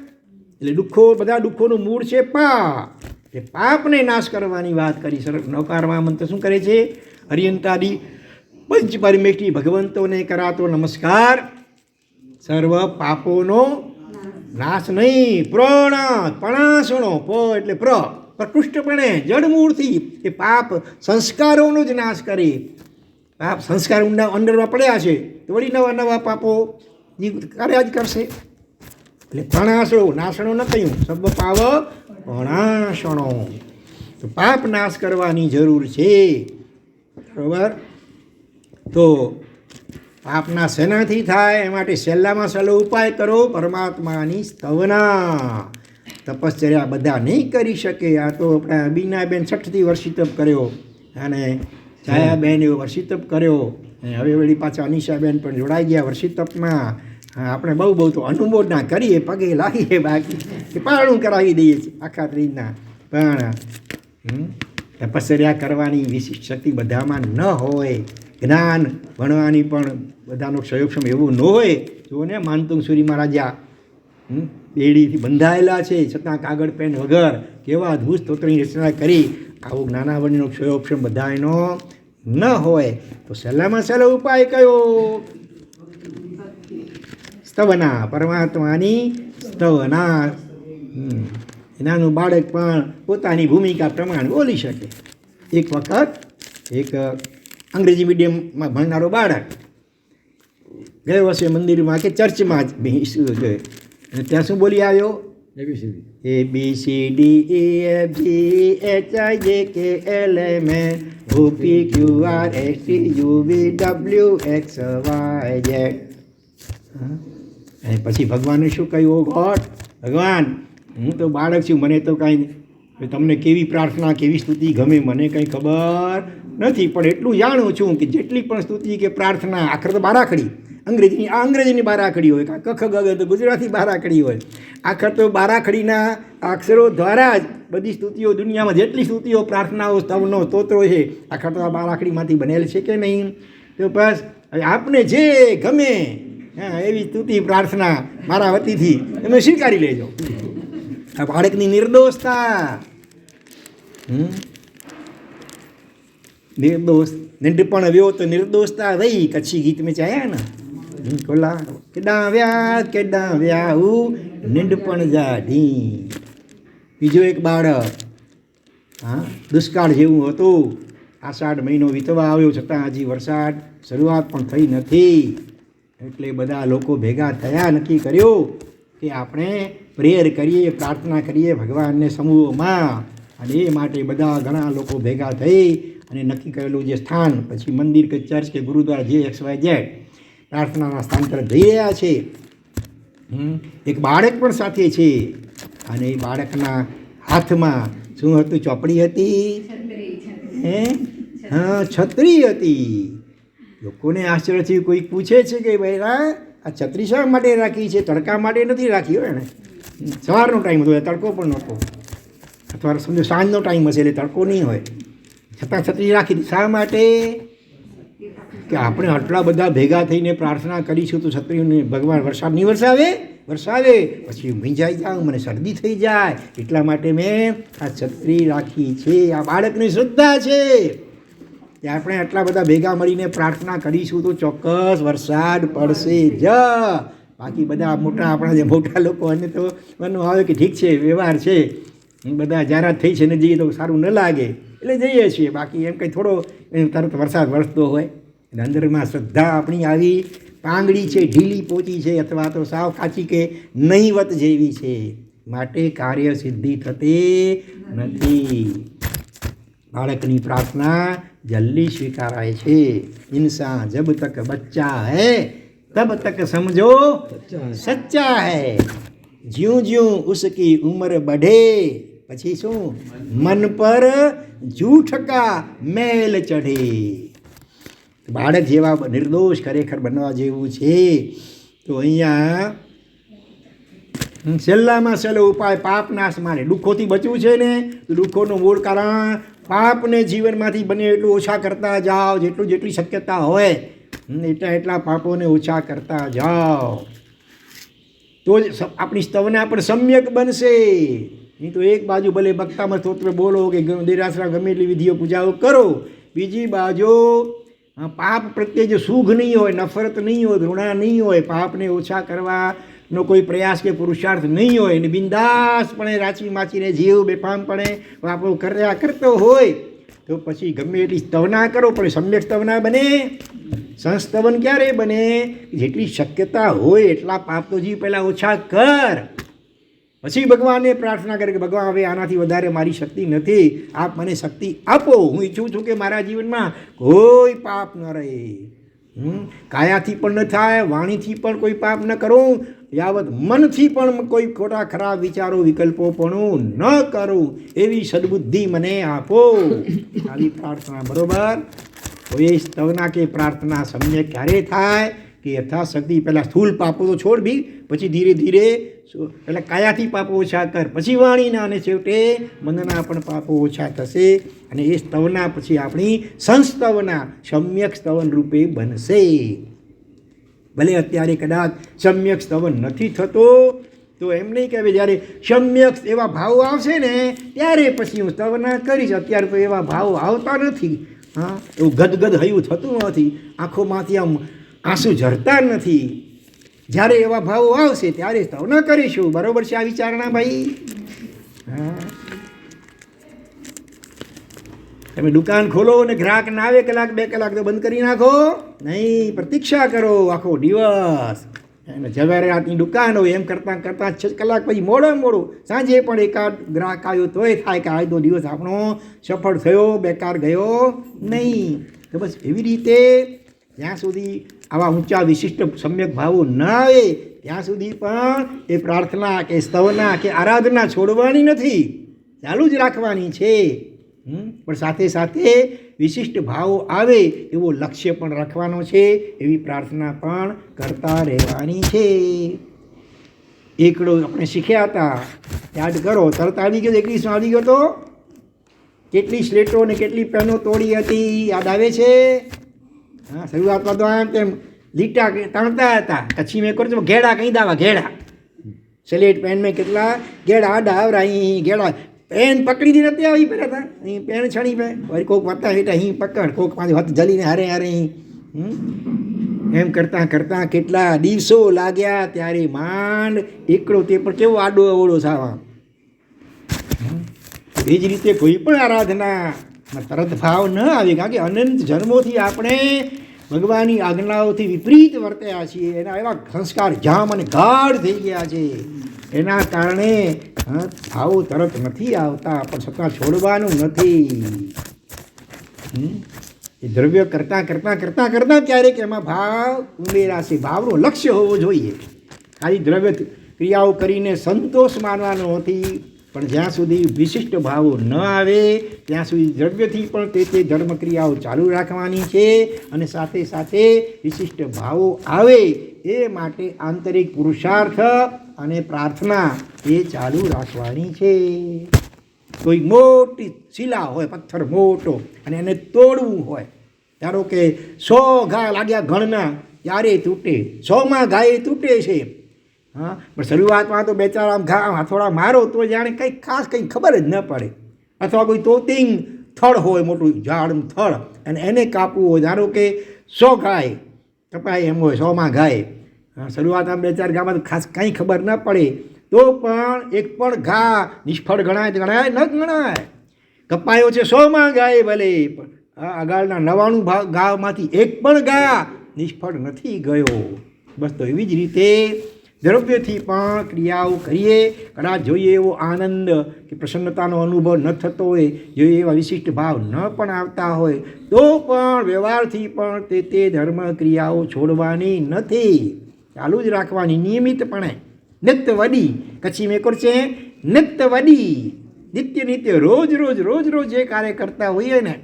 એટલે બધા દુઃખોનું મૂળ છે પાપ. એ પાપને નાશ કરવાની વાત કરી. નવકાર મહામંત્ર શું કરે છે? હરિયંતાદિ પંચ પરમેષ્ઠી ભગવંતોને કરાતો નમસ્કાર સર્વ પાપોનો નાશ નહીં, પણાસણો, પ એટલે પ્રકૃષ્ટપણે જડમૂળથી એ પાપ સંસ્કારોનો જ નાશ કરે. પાપ સંસ્કાર અંદરમાં પડ્યા છે તો વળી નવા નવા પાપો કર્યા જ કરશે. એટલે પણાસણો, નાશણો ન કહ્યું, સબ પાવ પણાસણો. તો પાપ નાશ કરવાની જરૂર છે. બરાબર. તો પાપના શેનાથી થાય એ માટે સહેલામાં સહેલો ઉપાય કરો, પરમાત્માની સ્તવના. તપશ્ચર્યા બધા નહીં કરી શકે. આ તો આપણા બીનાબેન 60થી વર્ષી તપ કર્યો, અને છાયાબેન એવો વર્ષી તપ કર્યો, અને હવે વળી પાછા અનિશાબેન પણ જોડાઈ ગયા વર્ષી તપમાં. હા, આપણે બહુ બહુ તો અનુમોદના કરીએ, પગે લાગીએ, બાકી પારણું કરાવી દઈએ છીએ આખા ત્રીજના. પણ તપશ્ચર્યા કરવાની વિશિષ્ટ શક્તિ બધામાં ન હોય, જ્ઞાન ભણવાની પણ બધાનો સહયોગક્ષમ એવું ન હોય. જુઓ ને માનતુંગ સુરી મહારાજા બેડીથી બંધાયેલા છે, છતાં કાગળ પેન વગર કેવા અદ્ભુત સ્તોત્રની રચના કરી. આવું જ્ઞાનાવરણીનો ક્ષયોક્ષમ બધા એનો ન હોય તો સહેલામાં સહેલો ઉપાય કયો? સ્તવના, પરમાત્માની સ્તવના. નાનું બાળક પણ પોતાની ભૂમિકા પ્રમાણે બોલી શકે. એક વખત એક અંગ્રેજી મીડિયમમાં ભણનારો બાળક ગયો વર્ષે મંદિરમાં કે ચર્ચમાં જ ગયો અને ત્યાં શું બોલી આવ્યો? ABCDEFGHIJKLMNOPQRSTUVWXYZ. અને પછી ભગવાને શું કહ્યું? ગોડ, ભગવાન હું તો બાળક છું, મને તો કાંઈ તમને કેવી પ્રાર્થના કેવી સ્તુતિ ગમે મને કંઈ ખબર નથી, પણ એટલું જાણું છું કે જેટલી પણ સ્તુતિ કે પ્રાર્થના આખર તો બારાખડી અંગ્રેજીની બારાખડી હોય, કખ ગગ તો ગુજરાતી બારાખડી હોય, આખર તો બારાખડીના અક્ષરો દ્વારા જ બધી સ્તુતિઓ દુનિયામાં જેટલી સ્તુતિઓ પ્રાર્થનાઓ સ્તવનો સ્તોત્રો છે આખર તો આ બારાખડીમાંથી બનેલ છે કે નહીં? તો બસ આપને જે ગમે એવી સ્તુતિ પ્રાર્થના મારા વતીથી તમે સ્વીકારી લેજો. આ બાળકની નિર્દોષતા, નિર્દોષ નિંડપણ વ્યો તો નિર્દોષતા વહી, કચ્છી ગીત મેં ચાયા ને કોલા કેડા વ્યા હું નિંડપણ જાઢી. બીજો એક બાળક દુષ્કાળ જેવું હતું, આષાઢ મહિનો વીતવા આવ્યો છતાં હજી વરસાદ શરૂઆત પણ થઈ નથી. એટલે બધા લોકો ભેગા થયા, નક્કી કર્યું કે આપણે પ્રેયર કરીએ, પ્રાર્થના કરીએ ભગવાનને સમૂહમાં. અને એ માટે બધા ઘણા લોકો ભેગા થઈ અને નક્કી કરેલું જે સ્થાન, પછી મંદિર કે ચર્ચ કે ગુરુદ્વારા જે XYZ પ્રાર્થનાના સ્થાન તરફ જઈ રહ્યા છે. એક બાળક પણ સાથે છે અને એ બાળકના હાથમાં શું હતું? ચોપડી હતી, છત્રી હતી. લોકોને આશ્ચર્ય થયું. કોઈ પૂછે છે કે ભાઈ આ છત્રી શા માટે રાખી છે? તડકા માટે નથી રાખી હોય ને, સવારનો ટાઈમ હતો, તડકો પણ નહોતો, અથવા સમજો સાંજનો ટાઈમ હશે એટલે તડકો નહીં હોય, છતાં છત્રી રાખી હતી. શા માટે? કે આપણે આટલા બધા ભેગા થઈને પ્રાર્થના કરીશું તો છત્રીઓને ભગવાન વરસાદ નહીં વરસાવે પછી ભીંજાઈ જાઉં, મને શરદી થઈ જાય, એટલા માટે મેં આ છત્રી રાખી છે. આ બાળકની શ્રદ્ધા છે કે આપણે આટલા બધા ભેગા મળીને પ્રાર્થના કરીશું તો ચોક્કસ વરસાદ પડશે જ. બાકી બધા આપણા જે મોટા લોકો અને તો મનનું આવે કે ઠીક છે, વ્યવહાર છે, બધા જાહેરાત થઈ છે ને જઈએ તો સારું ન લાગે એટલે જઈએ છીએ. બાકી એમ કંઈ થોડો તરત વરસાદ વરસતો હોય એટલે અંદરમાં શ્રદ્ધા આપણી આવી પાંગડી છે, ઢીલી પોચી છે, અથવા તો સાવ કાચી કે નહીવત જેવી છે, માટે કાર્ય સિદ્ધિ થતી નથી. બાળકની પ્રાર્થના જલ્દી સ્વીકારાય છે. ઇન્સાન જબ તક બચ્ચા હૈ તબ તક સમજો સચ્ચા હૈ, જ્યું જ્યું ઉસકી ઉમ્ર बढ़े પછી શું? મન પર જૂઠ કા મેલ ચઢે. બાળક જેવા નિર્દોષ ખરેખર બનવા જેવું છે. તો અહીંયા છેલ્લામાં છેલ્લો ઉપાય પાપ નાશ માટે. દુઃખોથી બચવું છે ને તો દુઃખોનું મૂળ કારણ પાપને જીવનમાંથી બને એટલું ઓછા કરતા જાઓ. જેટલી શક્યતા હોય એટલા પાપોને ઓછા કરતા જાઓ તો જ આપણી સ્તવના પણ સમ્યક બનશે. નહીં તો એક બાજુ ભલે બક્તામાં સ્તોત્ર બોલો કે દેરાસરા ગમે એટલી વિધિઓ પૂજાઓ કરો, બીજી બાજુ પાપ પ્રત્યે જો સુખ નહીં હોય, નફરત નહીં હોય, ઘૃણા નહીં હોય, પાપને ઓછા કરવાનો કોઈ પ્રયાસ કે પુરુષાર્થ નહીં હોય અને બિંદાસપણે રાચી માચીને જીવ બેફામપણે પાપો કર્યા કરતો હોય તો પછી ગમે એટલી સ્તવના કરો પણ સમ્યક સ્તવના બને. સંસ્તવન ક્યારે બને? જેટલી શક્યતા હોય એટલા પાપ તો જીવ પહેલાં ઓછા કર, પછી ભગવાનને પ્રાર્થના કરે કે ભગવાન હવે આનાથી વધારે મારી શક્તિ નથી, આપ મને શક્તિ આપો. હું ઈચ્છું છું કે મારા જીવનમાં કોઈ પાપ ન રહે, કાયાથી પણ ન થાય, વાણીથી પણ કોઈ પાપ ન કરું, યાવત મનથી પણ કોઈ ખોટા ખરાબ વિચારો વિકલ્પો પણ ન કરું, એવી સદબુદ્ધિ મને આપો. આવી પ્રાર્થના બરોબર. કોઈ સ્તવના કે પ્રાર્થના સમ્યક ક્યારે થાય? કે યથાશક્તિ પહેલાં સ્થૂળ પાપો તો છોડ બી, પછી ધીરે ધીરે પહેલાં કાયાથી પાપો ઓછા કર, પછી વાણીના, અને છેવટે મનના પણ પાપો ઓછા થશે. અને એ સ્તવના પછી આપણી સંસ્તવના સમ્યક સ્તવન રૂપે બનશે. ભલે અત્યારે કદાચ સમ્યક સ્તવન નથી થતો, તો એમ નહીં કે હવે જ્યારે સમ્યક એવા ભાવ આવશે ને ત્યારે પછી હું સ્તવના કરીશ. અત્યારે તો એવા ભાવ આવતા નથી. હા, એવું ગદગદ હયું થતું નથી, આંખોમાંથી આમ આંસુ ઝરતા નથી. જ્યારે એવા ભાવો આવશે ત્યારે સ્તવના કરીશું. બરાબર છે આ વિચારણા ભાઈ? હા, તમે દુકાન ખોલો અને ગ્રાહક ના આવે કલાક 2 કલાક તો બંધ કરી નાખો નહીં, પ્રતીક્ષા કરો આખો દિવસ. અને જવારે રાતની દુકાન હોય એમ કરતાં કરતાં 6 કલાક પછી મોડું સાંજે પણ એકાદ ગ્રાહક આવ્યો તોય થાય કે આજનો દિવસ આપણો સફળ થયો, બેકાર ગયો નહીં. તો બસ એવી રીતે જ્યાં સુધી આવા ઊંચા વિશિષ્ટ સમ્યક ભાવો ન આવે ત્યાં સુધી પણ એ પ્રાર્થના કે સ્તવના કે આરાધના છોડવાની નથી, ચાલુ જ રાખવાની છે. પણ સાથે સાથે વિશિષ્ટ ભાવો આવે એવો લક્ષ્ય પણ રાખવાનો છે, એવી પ્રાર્થના પણ કરતા રહેવાની છે. એકડો આપણે શીખ્યા હતા, યાદ કરો, તરત આવી ગયો. 21 આવી ગયો તો કેટલી સ્લેટો ને કેટલી પેનો તોડી હતી, યાદ આવે છે? હા, શરૂઆતમાં તો આમ તેમ લીટા તણતા હતા, પછી મેં કર્યું ઘેડા કહી દાવા, ઘેડા સ્લેટ પેન મેં કેટલા ઘેડા આડા આવરા, અહીં ઘેડા પેન પકડી નથી આવી પહેલાં હતા, અહીં પેન છણી પે વળી કોઈક વત્તા હેઠા અહીં પકડ, કોઈક પાસે હથ જલીને હારે અહીં. એમ કરતાં કરતાં કેટલા દિવસો લાગ્યા, ત્યારે માંડ એકડો તે પણ કેવો આડો અવળો સાવા. એ જ રીતે કોઈ પણ આરાધનામાં તરત ભાવ ન આવે, કારણ કે અનંત જન્મોથી આપણે ભગવાનની આજ્ઞાઓથી વિપરીત વર્ત્યા છીએ. એના એવા સંસ્કાર જામ અને ગાઢ થઈ ગયા છે. એના કારણે ભાવો તરત નથી આવતા, પણ છતાં છોડવાનું નથી. એ દ્રવ્ય કરતાં કરતાં કરતાં કરતાં ક્યારેક એમાં ભાવ ઉમેરાશે. ભાવનો લક્ષ્ય હોવો જોઈએ. ખાલી દ્રવ્ય ક્રિયાઓ કરીને સંતોષ માનવાનો નથી, પણ જ્યાં સુધી વિશિષ્ટ ભાવો ન આવે ત્યાં સુધી દ્રવ્યથી પણ તે ધર્મ ક્રિયાઓ ચાલુ રાખવાની છે. અને સાથે સાથે વિશિષ્ટ ભાવો આવે એ માટે આંતરિક પુરુષાર્થ અને પ્રાર્થના એ ચાલુ રાખવાની છે. કોઈ મોટી શિલા હોય, પથ્થર મોટો, અને એને તોડવું હોય, ધારો કે 100 ઘા લાગ્યા ઘણના, ત્યારે તૂટે, 100માં ઘા એ તૂટે છે. હા, પણ શરૂઆતમાં તો 2-4 આમ ઘા હથોડા મારો તો જાણે કંઈ ખાસ કંઈ ખબર જ ન પડે. અથવા કોઈ તોતિંગ થડ હોય, મોટું ઝાડ થડ, અને એને કાપવું હોય, ધારો કે 100 ગાય કપાય એમ હોય, 100માં ગાય. શરૂઆતમાં 2-4 ઘામાં તો ખાસ કંઈ ખબર ન પડે, તો પણ એક પણ ઘા નિષ્ફળ ગણાય ન ગણાય. કપાયો છે 100માં ગાય, ભલે આગળના 99 ગામાંથી એક પણ ઘા નિષ્ફળ નથી ગયો. બસ તો એવી જ રીતે દ્રવ્યથી પણ ક્રિયાઓ કરીએ. કદાચ જોઈએ એવો આનંદ કે પ્રસન્નતાનો અનુભવ ન થતો હોય, જોઈએ એવા વિશિષ્ટ ભાવ ન પણ આવતા હોય, તો પણ વ્યવહારથી પણ તે ધર્મ ક્રિયાઓ છોડવાની નથી, ચાલુ જ રાખવાની નિયમિતપણે. નિત્ય વડી કચ્છી મેકોર છે, નિત્ય વડી, નિત્ય રોજ રોજ જે કાર્ય કરતા હોઈએ ને,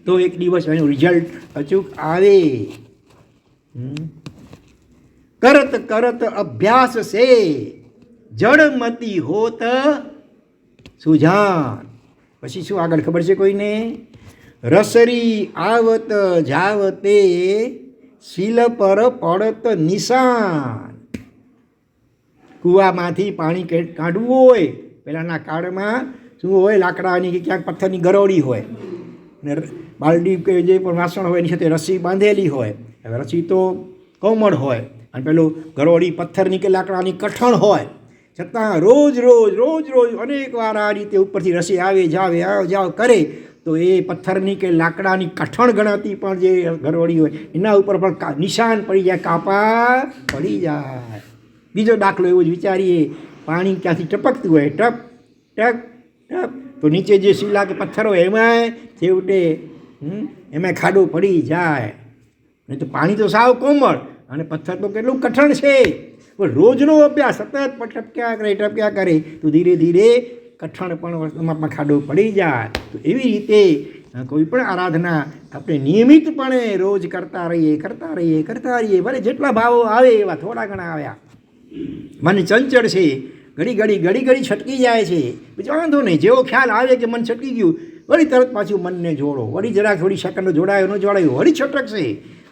તો એક દિવસ એનું રિઝલ્ટ અચૂક આવે. કરત કરત અભ્યાસ સે જડમતી હોત સુજાન. પછી શું આગળ ખબર છે કોઈને? રસરી આવત જાવતે શીલ પર પડત નિશાન. કૂવામાંથી પાણી કાઢવું હોય, પહેલાંના કાળમાં શું હોય, લાકડાની કે ક્યાંક પથ્થરની ગરોળી હોય, ને બાલડી કે જે પણ વાસણ હોય એની સાથે રસી બાંધેલી હોય. હવે રસી તો કોમળ હોય, અને પેલું ગરોળી પથ્થરની કે લાકડાની કઠણ હોય, છતાં રોજ અનેક વાર આ રીતે ઉપરથી રસી આવે જાવ કરે, તો એ પથ્થરની કે લાકડાની કઠણ ગણાતી પણ જે ગરોળી હોય એના ઉપર પણ નિશાન પડી જાય, કાપા પડી જાય. બીજો દાખલો એવો જ વિચારીએ, પાણી ક્યાંથી ટપકતું હોય, ટપ ટપ ટપ, તો નીચે જે શીલા કે પથ્થર હોય એમાંય છેવટે એમાં ખાડો પડી જાય. નહીં તો પાણી તો સાવ કોમળ અને પથ્થર તો કેટલું કઠણ છે. પણ રોજનો અભ્યાસ સતત ટપક્યા કરે તો ધીરે ધીરે કઠણ પણ વસ્તુમાં ખાડો પડી જાય. તો એવી રીતે કોઈ પણ આરાધના આપણે નિયમિતપણે રોજ કરતા રહીએ ભલે જેટલા ભાવો આવે એવા થોડા ઘણા આવ્યા. મન ચંચળ છે, ઘડી છટકી જાય છે, પછી વાંધો નહીં, જેવો ખ્યાલ આવે કે મન છટકી ગયું વળી તરત પાછું મનને જોડો, વળી જરાક થોડી સેકન્ડ જોડાયો ન જોડાયું વળી છટકશે.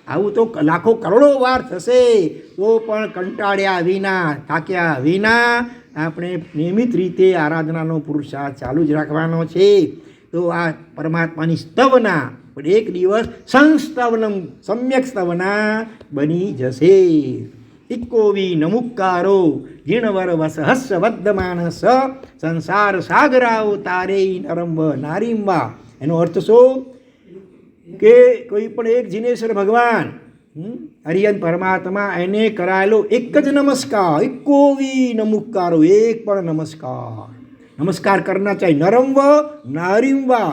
આવું તો લાખો કરોડો વાર થશે તો પણ કંટાળ્યા વિના, થાક્યા વિના આપણે નિયમિત રીતે આરાધનાનો પુરુષાર્થ ચાલુ જ રાખવાનો છે. તો આ પરમાત્માની સ્તવના પણ એક દિવસ સંસ્તવનમ સમ્યક સ્તવના બની જશે. ઇક્કોવી નમુક્કારો જીણવર વસહસ્સ વદ્દમાનસ સંસાર સાગરાઓ તારે નરંબ નારીંબા. એનો અર્થ શું કે કોઈ પણ એક જીનેશ્વર ભગવાન હરિયન પરમાત્મા એને કરાયેલો એક જ નમસ્કાર, ઇક્કોવી નમુક્કારો, એક પણ નમસ્કાર કરના ચાહી નરંબ નારીંબા,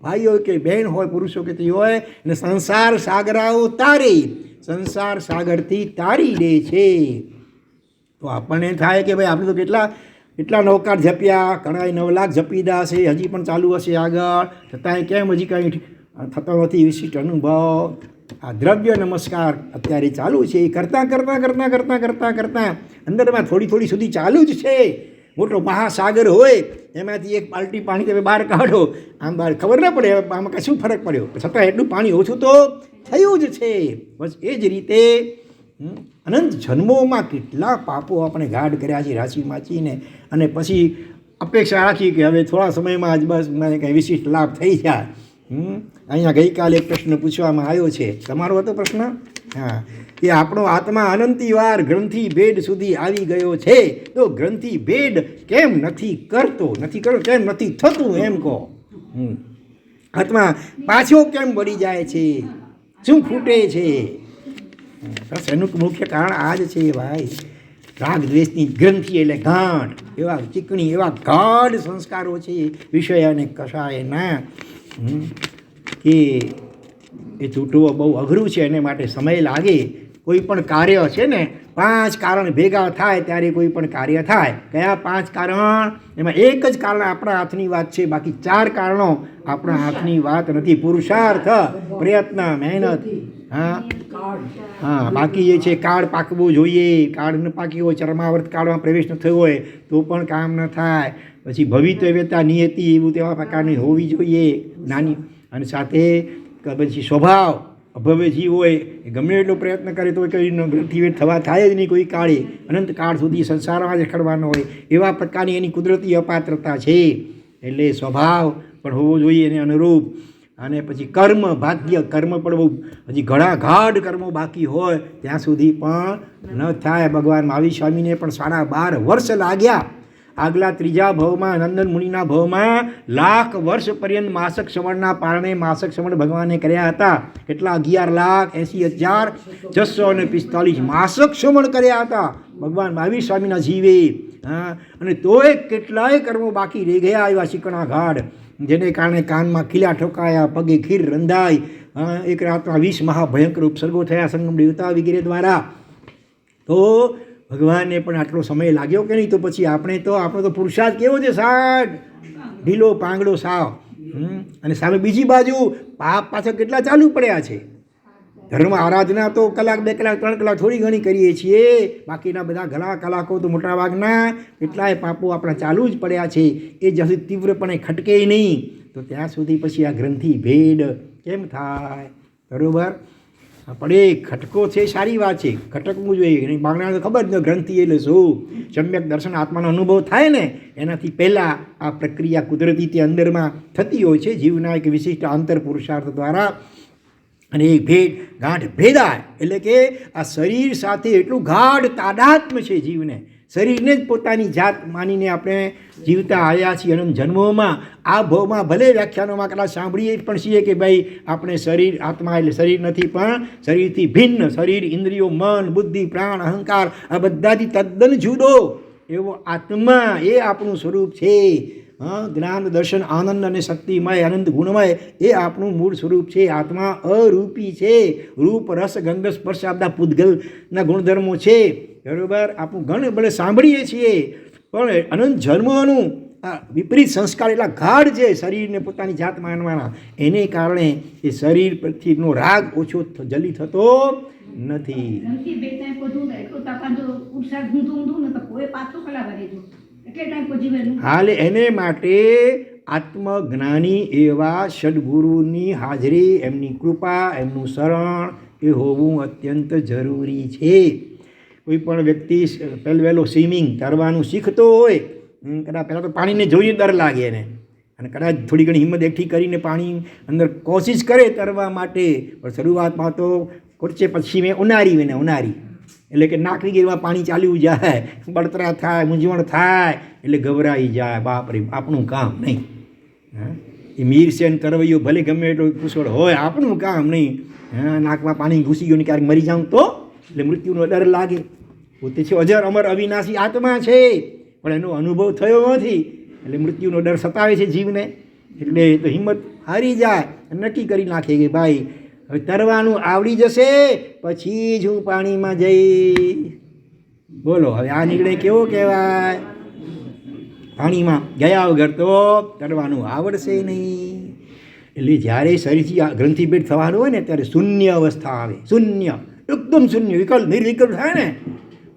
ભાઈ હોય કે બહેન હોય, પુરુષ હોય કે સ્ત્રી હોય, અને સંસાર સાગરાઓ તારે, સંસાર સાગરથી તારી દે છે. તો આપણને થાય કે ભાઈ આપણે તો કેટલા નવકાર જપ્યા, ઘણા 9 લાખ જપી દા છે, હજી પણ ચાલુ હશે આગળ, છતાંય કેમ હજી કંઈ થતો નથી વિશિષ્ટ અનુભવ. આ દ્રવ્ય નમસ્કાર અત્યારે ચાલુ છે, કરતાં અંદરમાં થોડી સુધી ચાલુ જ છે. મોટો મહાસાગર હોય એમાંથી એક બાલટી પાણી તમે બહાર કાઢો, આમ બહાર ખબર ન પડે આમાં કશું ફરક પડ્યો, છતાં એટલું પાણી ઓછું તો થયું જ છે. બસ એ જ રીતે અનંત જન્મોમાં કેટલા પાપો આપણે ગાઢ કર્યા છે રાશી માચીને, અને પછી અપેક્ષા રાખી કે હવે થોડા સમયમાં જ બસ મને કંઈ વિશિષ્ટ લાભ થઈ જાય. અહીંયા ગઈકાલે એક પ્રશ્ન પૂછવામાં આવ્યો છે, તમારો હતો પ્રશ્ન? હા, કે આપણો આત્મા અનંતિવાર ગ્રંથિ ભેદ સુધી આવી ગયો છે, તો ગ્રંથિ ભેદ કેમ નથી કરતો કેમ નથી થતું એમ કહો. આત્મા પાછો કેમ વળી જાય છે, શું ખૂટે છે? બસ એનું મુખ્ય કારણ આ જ છે ભાઈ. રાગ દ્વેષની ગ્રંથિ એટલે ગાંઠ, એવા ચીકણી એવા ગાઢ સંસ્કારો છે વિષય અને કષાયના, કે એ તૂટવો બહુ અઘરું છે. એને માટે સમય લાગે. કોઈ પણ કાર્ય છે ને 5 કારણ ભેગા થાય ત્યારે કોઈ પણ કાર્ય થાય. કયા 5 કારણ? એમાં એક જ કારણ આપણા હાથની વાત છે, બાકી 4 કારણો આપણા હાથની વાત નથી. પુરુષાર્થ, પ્રયત્ન, મહેનત, બાકી એ છે કાળ પાકવું જોઈએ. કાળ ન પાકી હોય, ચરમાવર્ત કાળમાં પ્રવેશ ન થયો હોય તો પણ કામ ન થાય. પછી ભવિતવ્યતા નિયતિ એવું તેવા પ્રકારની હોવી જોઈએ નાની, અને સાથે પછી સ્વભાવ અભવ્ય જીવ હોય, ગમે એટલો પ્રયત્ન કરે તો કંઈ ગ્રંથિભેદ થવા થાય જ નહીં. કોઈ કાળે અનંત કાળ સુધી સંસારમાં જ રખડવાનો હોય એવા પ્રકારની એની કુદરતી અપાત્રતા છે. એટલે સ્વભાવ પણ હોવો જોઈએ એને અનુરૂપ. અને પછી કર્મ, ભાગ્ય, કર્મ પણ બહુ હજી ઘણા ગાઢ કર્મો બાકી હોય ત્યાં સુધી પણ ન થાય. ભગવાન મહાવીર સ્વામીને પણ 12.5 વર્ષ લાગ્યા. આગલા 3જા ભવમાં, નંદન મુનિના ભવમાં 1,00,000 વર્ષ પર્યંત માસક શ્રવણના પારણે માસક શ્રવણ ભગવાને કર્યા હતા. કેટલા? 11,80,645 માસક શ્રવણ કર્યા હતા ભગવાન મહાવીર સ્વામીના જીવે. અને તોય કેટલાય કર્મો બાકી રહી ગયા એવા શીકણા ગાઢ, જેને કારણે કાનમાં ખીલા ઠોકાયા, પગે ખીર રંધાઈ, એક રાતમાં 20 મહાભયંકર ઉપસર્ગો થયા સંગમ દેવતા વગેરે દ્વારા. તો ભગવાનને પણ આટલો સમય લાગ્યો કે નહીં? તો પછી આપણો તો પુરુષાર્થ કેવો છે? સાવ ઢીલો પાંગડો સાવ. અને સામે બીજી બાજુ પાપ પાછળ કેટલા ચાલુ પડ્યા છે. ધર્મ આરાધના તો 1 કલાક, 2 કલાક, 3 કલાક થોડી ઘણી કરીએ છીએ, બાકીના બધા ઘણા કલાકો તો મોટાભાગના કેટલાય પાપો આપણા ચાલુ જ પડ્યા છે. એ જ્યાં સુધી તીવ્રપણે ખટકે નહીં તો ત્યાં સુધી પછી આ ગ્રંથિ ભેદ કેમ થાય? બરાબર. પણ એ ખટકો છે, સારી વાત છે, ખટકવું જોઈએ. બાંગણા તો ખબર જ ગ્રંથિ એટલે શું? સમ્યક દર્શન આત્માનો અનુભવ થાય ને એનાથી પહેલાં આ પ્રક્રિયા કુદરતી તે અંદરમાં થતી હોય છે જીવના એક વિશિષ્ટ આંતર પુરુષાર્થ દ્વારા. અને એ ગાંઠ ભેદાય એટલે કે આ શરીર સાથે એટલું ગાઢ તાદાત્મ્ય છે જીવને. શરીરને જ પોતાની જાત માનીને આપણે જીવતા આવ્યા છીએ અનંત જન્મોમાં. આ ભવમાં ભલે વ્યાખ્યાનોમાં કદાચ સાંભળીએ પણ છીએ કે ભાઈ આપણે શરીર, આત્મા એટલે શરીર નથી, પણ શરીરથી ભિન્ન, શરીર, ઇન્દ્રિયો, મન, બુદ્ધિ, પ્રાણ, અહંકાર આ બધાથી તદ્દન જુદો એવો આત્મા એ આપણું સ્વરૂપ છે. જ્ઞાન, દર્શન, આનંદ અને શક્તિમય, આનંદ ગુણમય એ આપણું મૂળ સ્વરૂપ છે. આત્મા અરૂપી છે. રૂપ, રસ, ગંધ, સ્પર્શ આ બધા પૂતગલના ગુણધર્મો છે. બરાબર. આપણું ઘણું ભલે સાંભળીએ છીએ પણ અનંત જન્મોનું આ વિપરીત સંસ્કાર એટલા ગાઢ છે શરીરને પોતાની જાત માનવાના, એને કારણે એ શરીર પ્રત્યેનો રાગ ઓછો જલ્દી થતો નથી. નથી બે ટાઈમ બધું એટલો તાપાનો ઉત્સાહ ઊંધું ને તો કોઈ પાછું કલા ભરે જો એટલે ટાઈમ પછી વેલું હાલ એને માટે આત્મજ્ઞાની એવા સદગુરુની હાજરી, એમની કૃપા, એમનું શરણ એ હોવું અત્યંત જરૂરી છે. કોઈ પણ વ્યક્તિ વહેલો સ્વિમિંગ તરવાનું શીખતો હોય, કદાચ પહેલાં તો પાણીને જોઈને ડર લાગે એને, અને કદાચ થોડી ઘણી હિંમત એકઠી કરીને પાણી અંદર કોશિશ કરે તરવા માટે, પણ શરૂઆતમાં તો કોચે પછી મેં ઉનારી એટલે કે નાકની ગીરમાં પાણી ચાલ્યું જાય, બળતરા થાય, મૂંઝવણ થાય એટલે ગભરાઈ જાય, બાપરે આપણું કામ નહીં. હા, એ મીરસેન તરવૈયો ભલે ગમે એટલો કુશળ હોય, આપણું કામ નહીં. હા, નાકમાં પાણી ઘૂસી ગયું ને ક્યારેક મરી જાઉં તો, એટલે મૃત્યુનો ડર લાગે. પોતે છે અજર અમર અવિનાશી આત્મા છે, પણ એનો અનુભવ થયો નથી એટલે મૃત્યુનો ડર સતાવે છે જીવને. એટલે તો હિંમત હારી જાય, નક્કી કરી નાખે કે ભાઈ હવે તરવાનું આવડી જશે પછી જ હું પાણીમાં જઈ. બોલો હવે આ નિર્ણય કેવો કહેવાય? પાણીમાં ગયા વગર તો તરવાનું આવડશે નહીં. એટલે જ્યારે શરીરથી ગ્રંથિભેદ થવાનું હોય ને ત્યારે શૂન્ય અવસ્થા આવે. શૂન્ય, એકદમ શૂન્ય, વિકલ્પ નિર્વિકલ્પ થાય ને,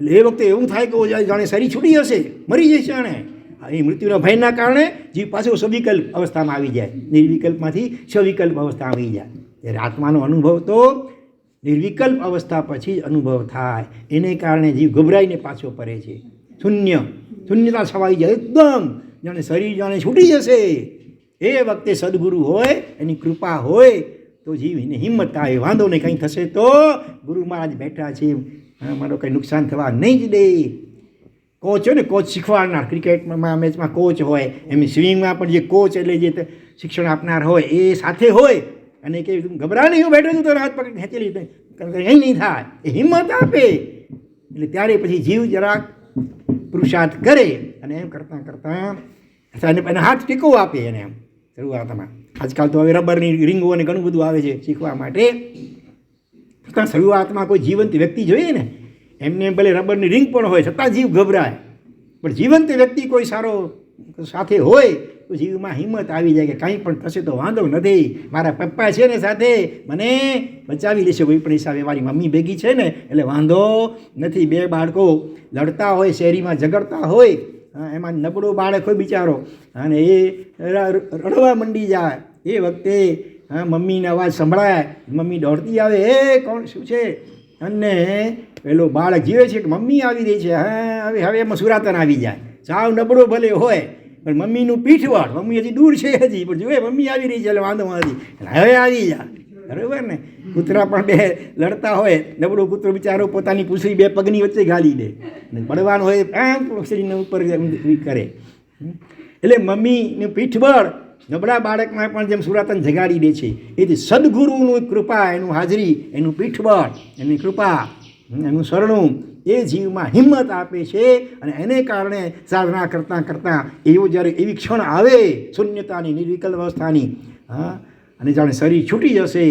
એટલે એ વખતે એવું થાય કે જાણે શરીર છૂટી જશે, મરી જશે. જાણે એ મૃત્યુના ભયના કારણે જીવ પાછો સવિકલ્પ અવસ્થામાં આવી જાય, નિર્વિકલ્પમાંથી સવિકલ્પ અવસ્થા આવી જાય. ત્યારે આત્માનો અનુભવ તો નિર્વિકલ્પ અવસ્થા પછી જ અનુભવ થાય, એને કારણે જીવ ગભરાઈને પાછો પડે છે. શૂન્યતા છવાઈ જાય, એકદમ જાણે શરીર જાણે છૂટી જશે. એ વખતે સદગુરુ હોય, એની કૃપા હોય તો જીવને હિંમત આવે, વાંધો નહીં, કંઈ થશે તો ગુરુ મહારાજ બેઠા છે, મારો કંઈ નુકસાન થવા નહીં જ દે. કોચ હોય ને, કોચ શીખવાડનાર, ક્રિકેટમાં મેચમાં કોચ હોય, એમ સ્વિમિંગમાં પણ જે કોચ એટલે જે શિક્ષણ આપનાર હોય એ સાથે હોય, અને કે ગભરા નહીં, હું બેઠો છું તો હાથ પકડી ખેંચેલી કંઈ નહીં થાય, એ હિંમત આપે. એટલે ત્યારે પછી જીવ જરાક પુરુષાર્થ કરે, અને એમ કરતાં એને હાથ ટેકો આપે. એને એમ શરૂઆતમાં આજકાલ તો હવે રબરની રીંગો અને ઘણું બધું આવે છે શીખવા માટે. શરૂઆતમાં કોઈ જીવંત વ્યક્તિ જોઈએ ને, એમને ભલે રબરની રીંગ પણ હોય છતાં જીવ ગભરાય, પણ જીવંત વ્યક્તિ કોઈ સારો સાથે હોય તો જીવમાં હિંમત આવી જાય કે કંઈ પણ થશે તો વાંધો નથી, મારા પપ્પા છે ને સાથે, મને બચાવી લેશે કોઈ પણ હિસાબે, મારી મમ્મી ભેગી છે ને એટલે વાંધો નથી. બે બાળકો લડતા હોય, શેરીમાં ઝઘડતા હોય, એમાં નબળો બાળક હોય બિચારો, અને એ રડવા મંડી જાય. એ વખતે મમ્મીને અવાજ સંભળાય, મમ્મી દોડતી આવે, એ કોણ, શું છે? અને પેલો બાળક જીવે છે કે મમ્મી આવી રહી છે. હા, હવે એમાં સુરાતન આવી જાય. સાવ નબળો ભલે હોય પણ મમ્મીનું પીઠબળ, મમ્મી હજી દૂર છે હજી, પણ જોઈએ મમ્મી આવી રહી છે એટલે વાંધો નથી, હવે આવી જાય. બરાબર ને? કૂતરા પણ બે લડતા હોય, નબળો કૂતરો બિચારો પોતાની પૂંછડી બે પગની વચ્ચે ગાલી દે, પડવાનું હોય આમ પૂંછડીને ઉપર કરે. એટલે મમ્મીનું પીઠબળ નબળા બાળકમાં પણ જેમ સુરાતન જગાડી દે છે, એથી સદગુરુનું કૃપા, એનું હાજરી, એનું પીઠબળ, એની કૃપા, એનું શરણું એ જીવમાં હિંમત આપે છે. અને એને કારણે સાધના કરતાં એવો જ્યારે એવી ક્ષણ આવે શૂન્યતાની, નિર્વિકલ્પ અવસ્થાની, અને જાણે શરીર છૂટી જશે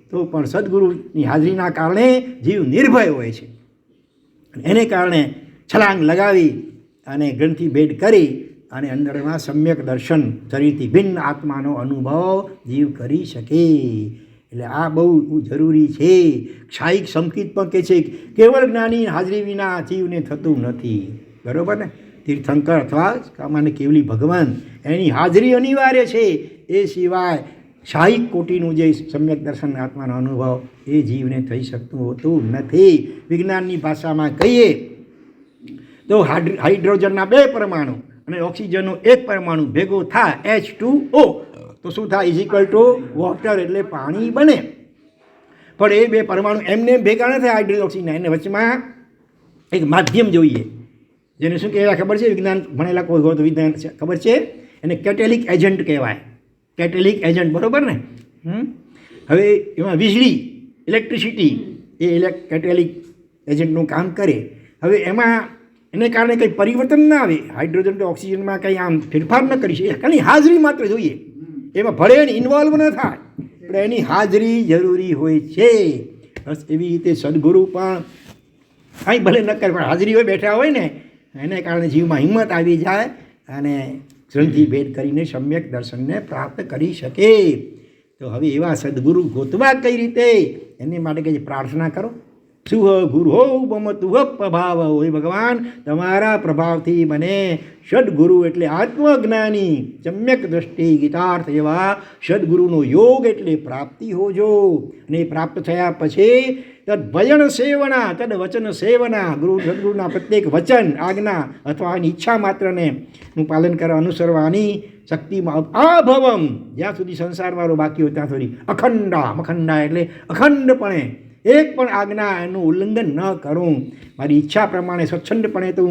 તો પણ સદગુરુની હાજરીના કારણે જીવ નિર્ભય હોય છે. એને કારણે છલાંગ લગાવી અને ગ્રંથિ ભેદ કરી અને અંદરમાં સમ્યક દર્શન, શરીરથી ભિન્ન આત્માનો અનુભવ જીવ કરી શકે. એટલે આ બહુ જરૂરી છે. ક્ષાયિક સંકિત પણ કહે છે કેવળ જ્ઞાની હાજરી વિના જીવને થતું નથી. બરાબર ને? તીર્થંકર અથવા સામાન્ય કેવલી ભગવાન, એની હાજરી અનિવાર્ય છે. એ સિવાય ક્ષાયિક કોટીનું જે સમ્યક દર્શન આત્માનો અનુભવ એ જીવને થઈ શકતું હોતું નથી. વિજ્ઞાનની ભાષામાં કહીએ તો હાઇડ્રોજનના 2 પરમાણુ અને ઓક્સિજનનો 1 પરમાણુ ભેગો થાય H2O તો શું થાય? ઇઝિક્વલ ટુ વોટર, એટલે પાણી બને. પણ એ 2 પરમાણુ એમને ભેગા ન થાય હાઇડ્રોજન ઓક્સિજન, એને વચમાં એક માધ્યમ જોઈએ, જેને શું કહેવાય ખબર છે? વિજ્ઞાન ભણેલા કોઈ હોય તો વિજ્ઞાન ખબર છે, એને કેટેલિક એજન્ટ કહેવાય. કેટેલિક એજન્ટ, બરાબર ને? હવે એમાં વીજળી, ઇલેક્ટ્રિસિટી એ કેટેલિક એજન્ટનું કામ કરે. હવે એમાં એને કારણે કંઈ પરિવર્તન ના આવે, હાઇડ્રોજન કે ઓક્સિજનમાં કંઈ આમ ફેરફાર ન કરી શકે, ખાલી હાજરી માત્ર જોઈએ. એમાં ભલે એની ઇન્વોલ્વ ન થાય પણ એની હાજરી જરૂરી હોય છે. બસ એવી રીતે સદગુરુ પણ કાંઈ ભલે ન કરે પણ હાજરી હોય, બેઠા હોય ને, એને કારણે જીવમાં હિંમત આવી જાય અને ગ્રંથિ ભેદ કરીને સમ્યક દર્શનને પ્રાપ્ત કરી શકે. તો હવે એવા સદગુરુ ગોતવા કઈ રીતે? એની માટે કઈ પ્રાર્થના કરો. સુહ ગુરુ હો મમ તુહ પ્રભાવ. હોય ભગવાન, તમારા પ્રભાવથી મને સદગુરુ એટલે આત્મજ્ઞાની સમ્યક દ્રષ્ટિ ગીતાર્થ એવા સદગુરુનો યોગ એટલે પ્રાપ્તિ હોજો. અને પ્રાપ્ત થયા પછી તદ ભજન સેવના, તદ વચન સેવના, સદગુરુના પ્રત્યેક વચન, આજ્ઞા અથવા એની ઈચ્છા માત્રને હું પાલન કરવા અનુસરવાની શક્તિમાં અભવમ, જ્યાં સુધી સંસારવાળો બાકી હોય ત્યાં સુધી અખંડા એટલે અખંડપણે એક પણ આજ્ઞા એનું ઉલ્લંઘન ન કરું. મારી ઈચ્છા પ્રમાણે સ્વચ્છંદપણે તો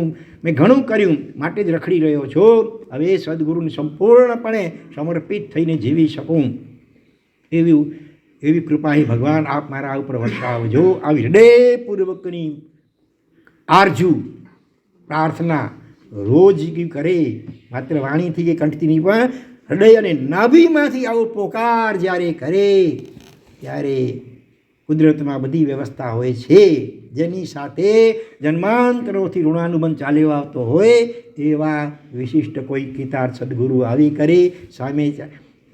મેં ઘણું કર્યું, માટે જ રખડી રહ્યો છું. હવે સદગુરુને સંપૂર્ણપણે સમર્પિત થઈને જીવી શકું. એવી કૃપા હે ભગવાન આપ મારા ઉપર વર્ષાવજો. આવી હૃદયપૂર્વકની આરજુ પ્રાર્થના રોજ કરે, માત્ર વાણીથી કે કંઠથી નહીં પણ હૃદય અને નાભીમાંથી આવો પોકાર જ્યારે કરે ત્યારે કુદરતમાં બધી વ્યવસ્થા હોય છે. જેની સાથે જન્માંતરોથી ઋણાનુબંધ ચાલ્યો આવતો હોય એવા વિશિષ્ટ કોઈ કીર્તાર્થ સદગુરુ આવી કરે, સામે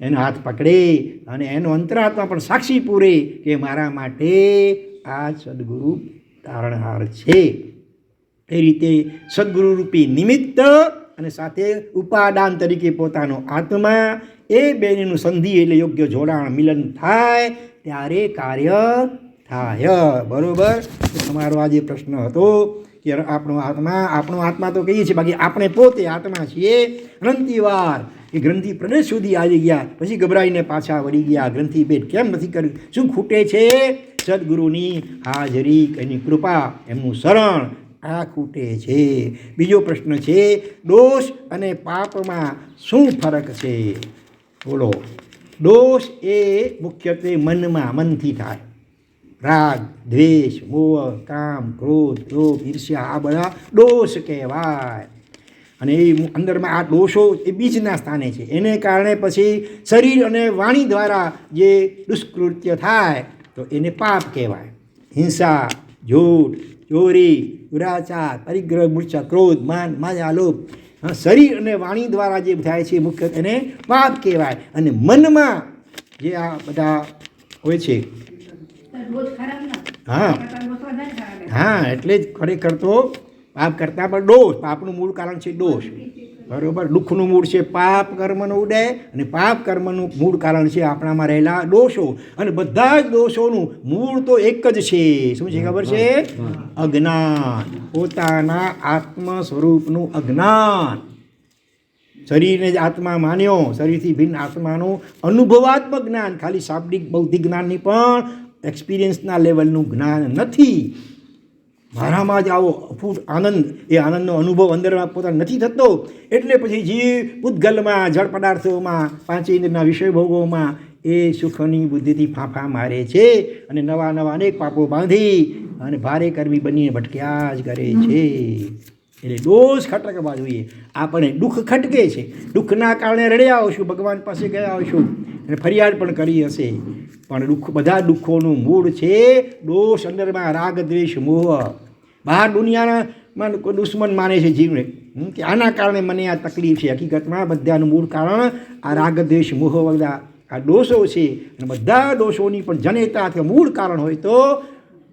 એનો હાથ પકડે અને એનો અંતરાત્મા પણ સાક્ષી પૂરે કે મારા માટે આ સદગુરુ તારણહાર છે. એ રીતે સદગુરુરૂપી નિમિત્ત અને સાથે ઉપાદાન તરીકે પોતાનો આત્મા, એ બેનું સંધિ એટલે યોગ્ય જોડાણ મિલન થાય ત્યારે કાર્ય થાય. બરાબર. તમારો આ જે પ્રશ્ન હતો કે આપણો આત્મા તો કહીએ છીએ, બાકી આપણે પોતે આત્મા છીએ. અનંતિવાર એ ગ્રંથિ પ્રદેશ સુધી આવી ગયા, પછી ગભરાઈને પાછા વળી ગયા. ગ્રંથિ ભેદ કેમ નથી કર્યું? શું ખૂટે છે? સદગુરુની હાજરી, એની કૃપા, એમનું શરણ, આ ખૂટે છે. બીજો પ્રશ્ન છે, દોષ અને પાપમાં શું ફરક છે? બોલો. દોષ એ મુખ્યત્વે મનથી થાય. રાગ, દ્વેષ, મોહ, કામ, ક્રોધ, લોભ, ઈર્ષ્યા, આ બધા દોષ કહેવાય. અને એ અંદરમાં આ દોષો એ બીજના સ્થાને છે. એને કારણે પછી શરીર અને વાણી દ્વારા જે દુષ્કૃત્ય થાય તો એને પાપ કહેવાય. હિંસા, જૂઠ, ચોરી, દુરાચાર, પરિગ્રહ, મૂર્છા, ક્રોધ, માન, માયા, લોભ, શરીર અને વાણી દ્વારા જે થાય છે મુખ્ય એને પાપ કહેવાય. અને મનમાં જે આ બધા હોય છે, હા, એટલે જ ખરેખર તો પાપ કરતાં પણ દોષ, પાપનું મૂળ કારણ છે દોષ. બરાબર. દુઃખનું મૂળ છે પાપ કર્મનો ઉદય, અને પાપ કર્મનું મૂળ કારણ છે આપણામાં રહેલા દોષો. અને બધા જ દોષોનું મૂળ તો એક જ છે. શું છે ખબર છે? અજ્ઞાન. પોતાના આત્મ સ્વરૂપનું અજ્ઞાન. શરીરને જ આત્મા માન્યો, શરીરથી ભિન્ન આત્માનું અનુભવાત્મક જ્ઞાન, ખાલી શાબ્દિક બૌદ્ધિક જ્ઞાનની પણ એક્સપિરિયન્સના લેવલનું જ્ઞાન નથી. મારામાં જ આવો અફૂટ આનંદ, એ આનંદનો અનુભવ અંદરમાં પોતાનો નથી થતો. એટલે પછી જીવ પૂતગલમાં, જળ પદાર્થોમાં, પાંચેન્દ્રના વિષય ભોગોમાં એ સુખની બુદ્ધિથી ફાંફા મારે છે અને નવા અનેક પાપો બાંધી અને ભારે કરવી બનીને ભટક્યા જ કરે છે. એટલે દોષ ખટકવા જોઈએ. આપણે દુઃખ ખટકે છે, દુઃખના કારણે રડ્યા આવશું, ભગવાન પાસે ગયા આવશું અને ફરિયાદ પણ કરી હશે. પણ બધા દુઃખોનું મૂળ છે દોષ. અંદરમાં રાગ, દ્વેષ, મોહ. બહાર દુનિયામાં દુશ્મન માને છે જીવને કે આના કારણે મને આ તકલીફ છે. હકીકતમાં બધાનું મૂળ કારણ આ રાગ, દ્વેષ, મોહ બધા આ દોષો છે. અને બધા દોષોની પણ જનેતા અથવા મૂળ કારણ હોય તો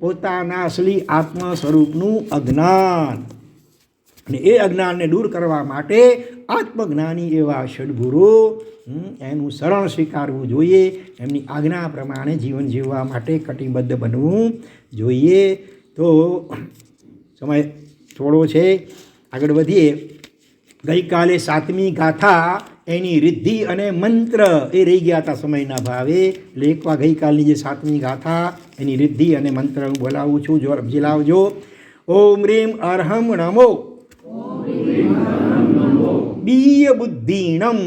પોતાના અસલી આત્મ સ્વરૂપનું અજ્ઞાન. અને એ અજ્ઞાનને દૂર કરવા માટે આત્મજ્ઞાની એવા સદગુરુ એનું શરણ સ્વીકારવું જોઈએ. એમની આજ્ઞા પ્રમાણે જીવન જીવવા માટે કટિબદ્ધ બનવું જોઈએ. તો સમય થોડો છે, આગળ વધીએ. ગઈકાલે 7મી ગાથા એની રિદ્ધિ અને મંત્ર એ રહી ગયા હતા સમયના ભાવે. લેખવા ગઈકાલની જે 7મી ગાથા એની રિદ્ધિ અને મંત્ર હું બોલાવું છું, જો સમજી લાવજો. ઓમ રીમ અર્હમ નમો બીય બુદ્ધિણમ.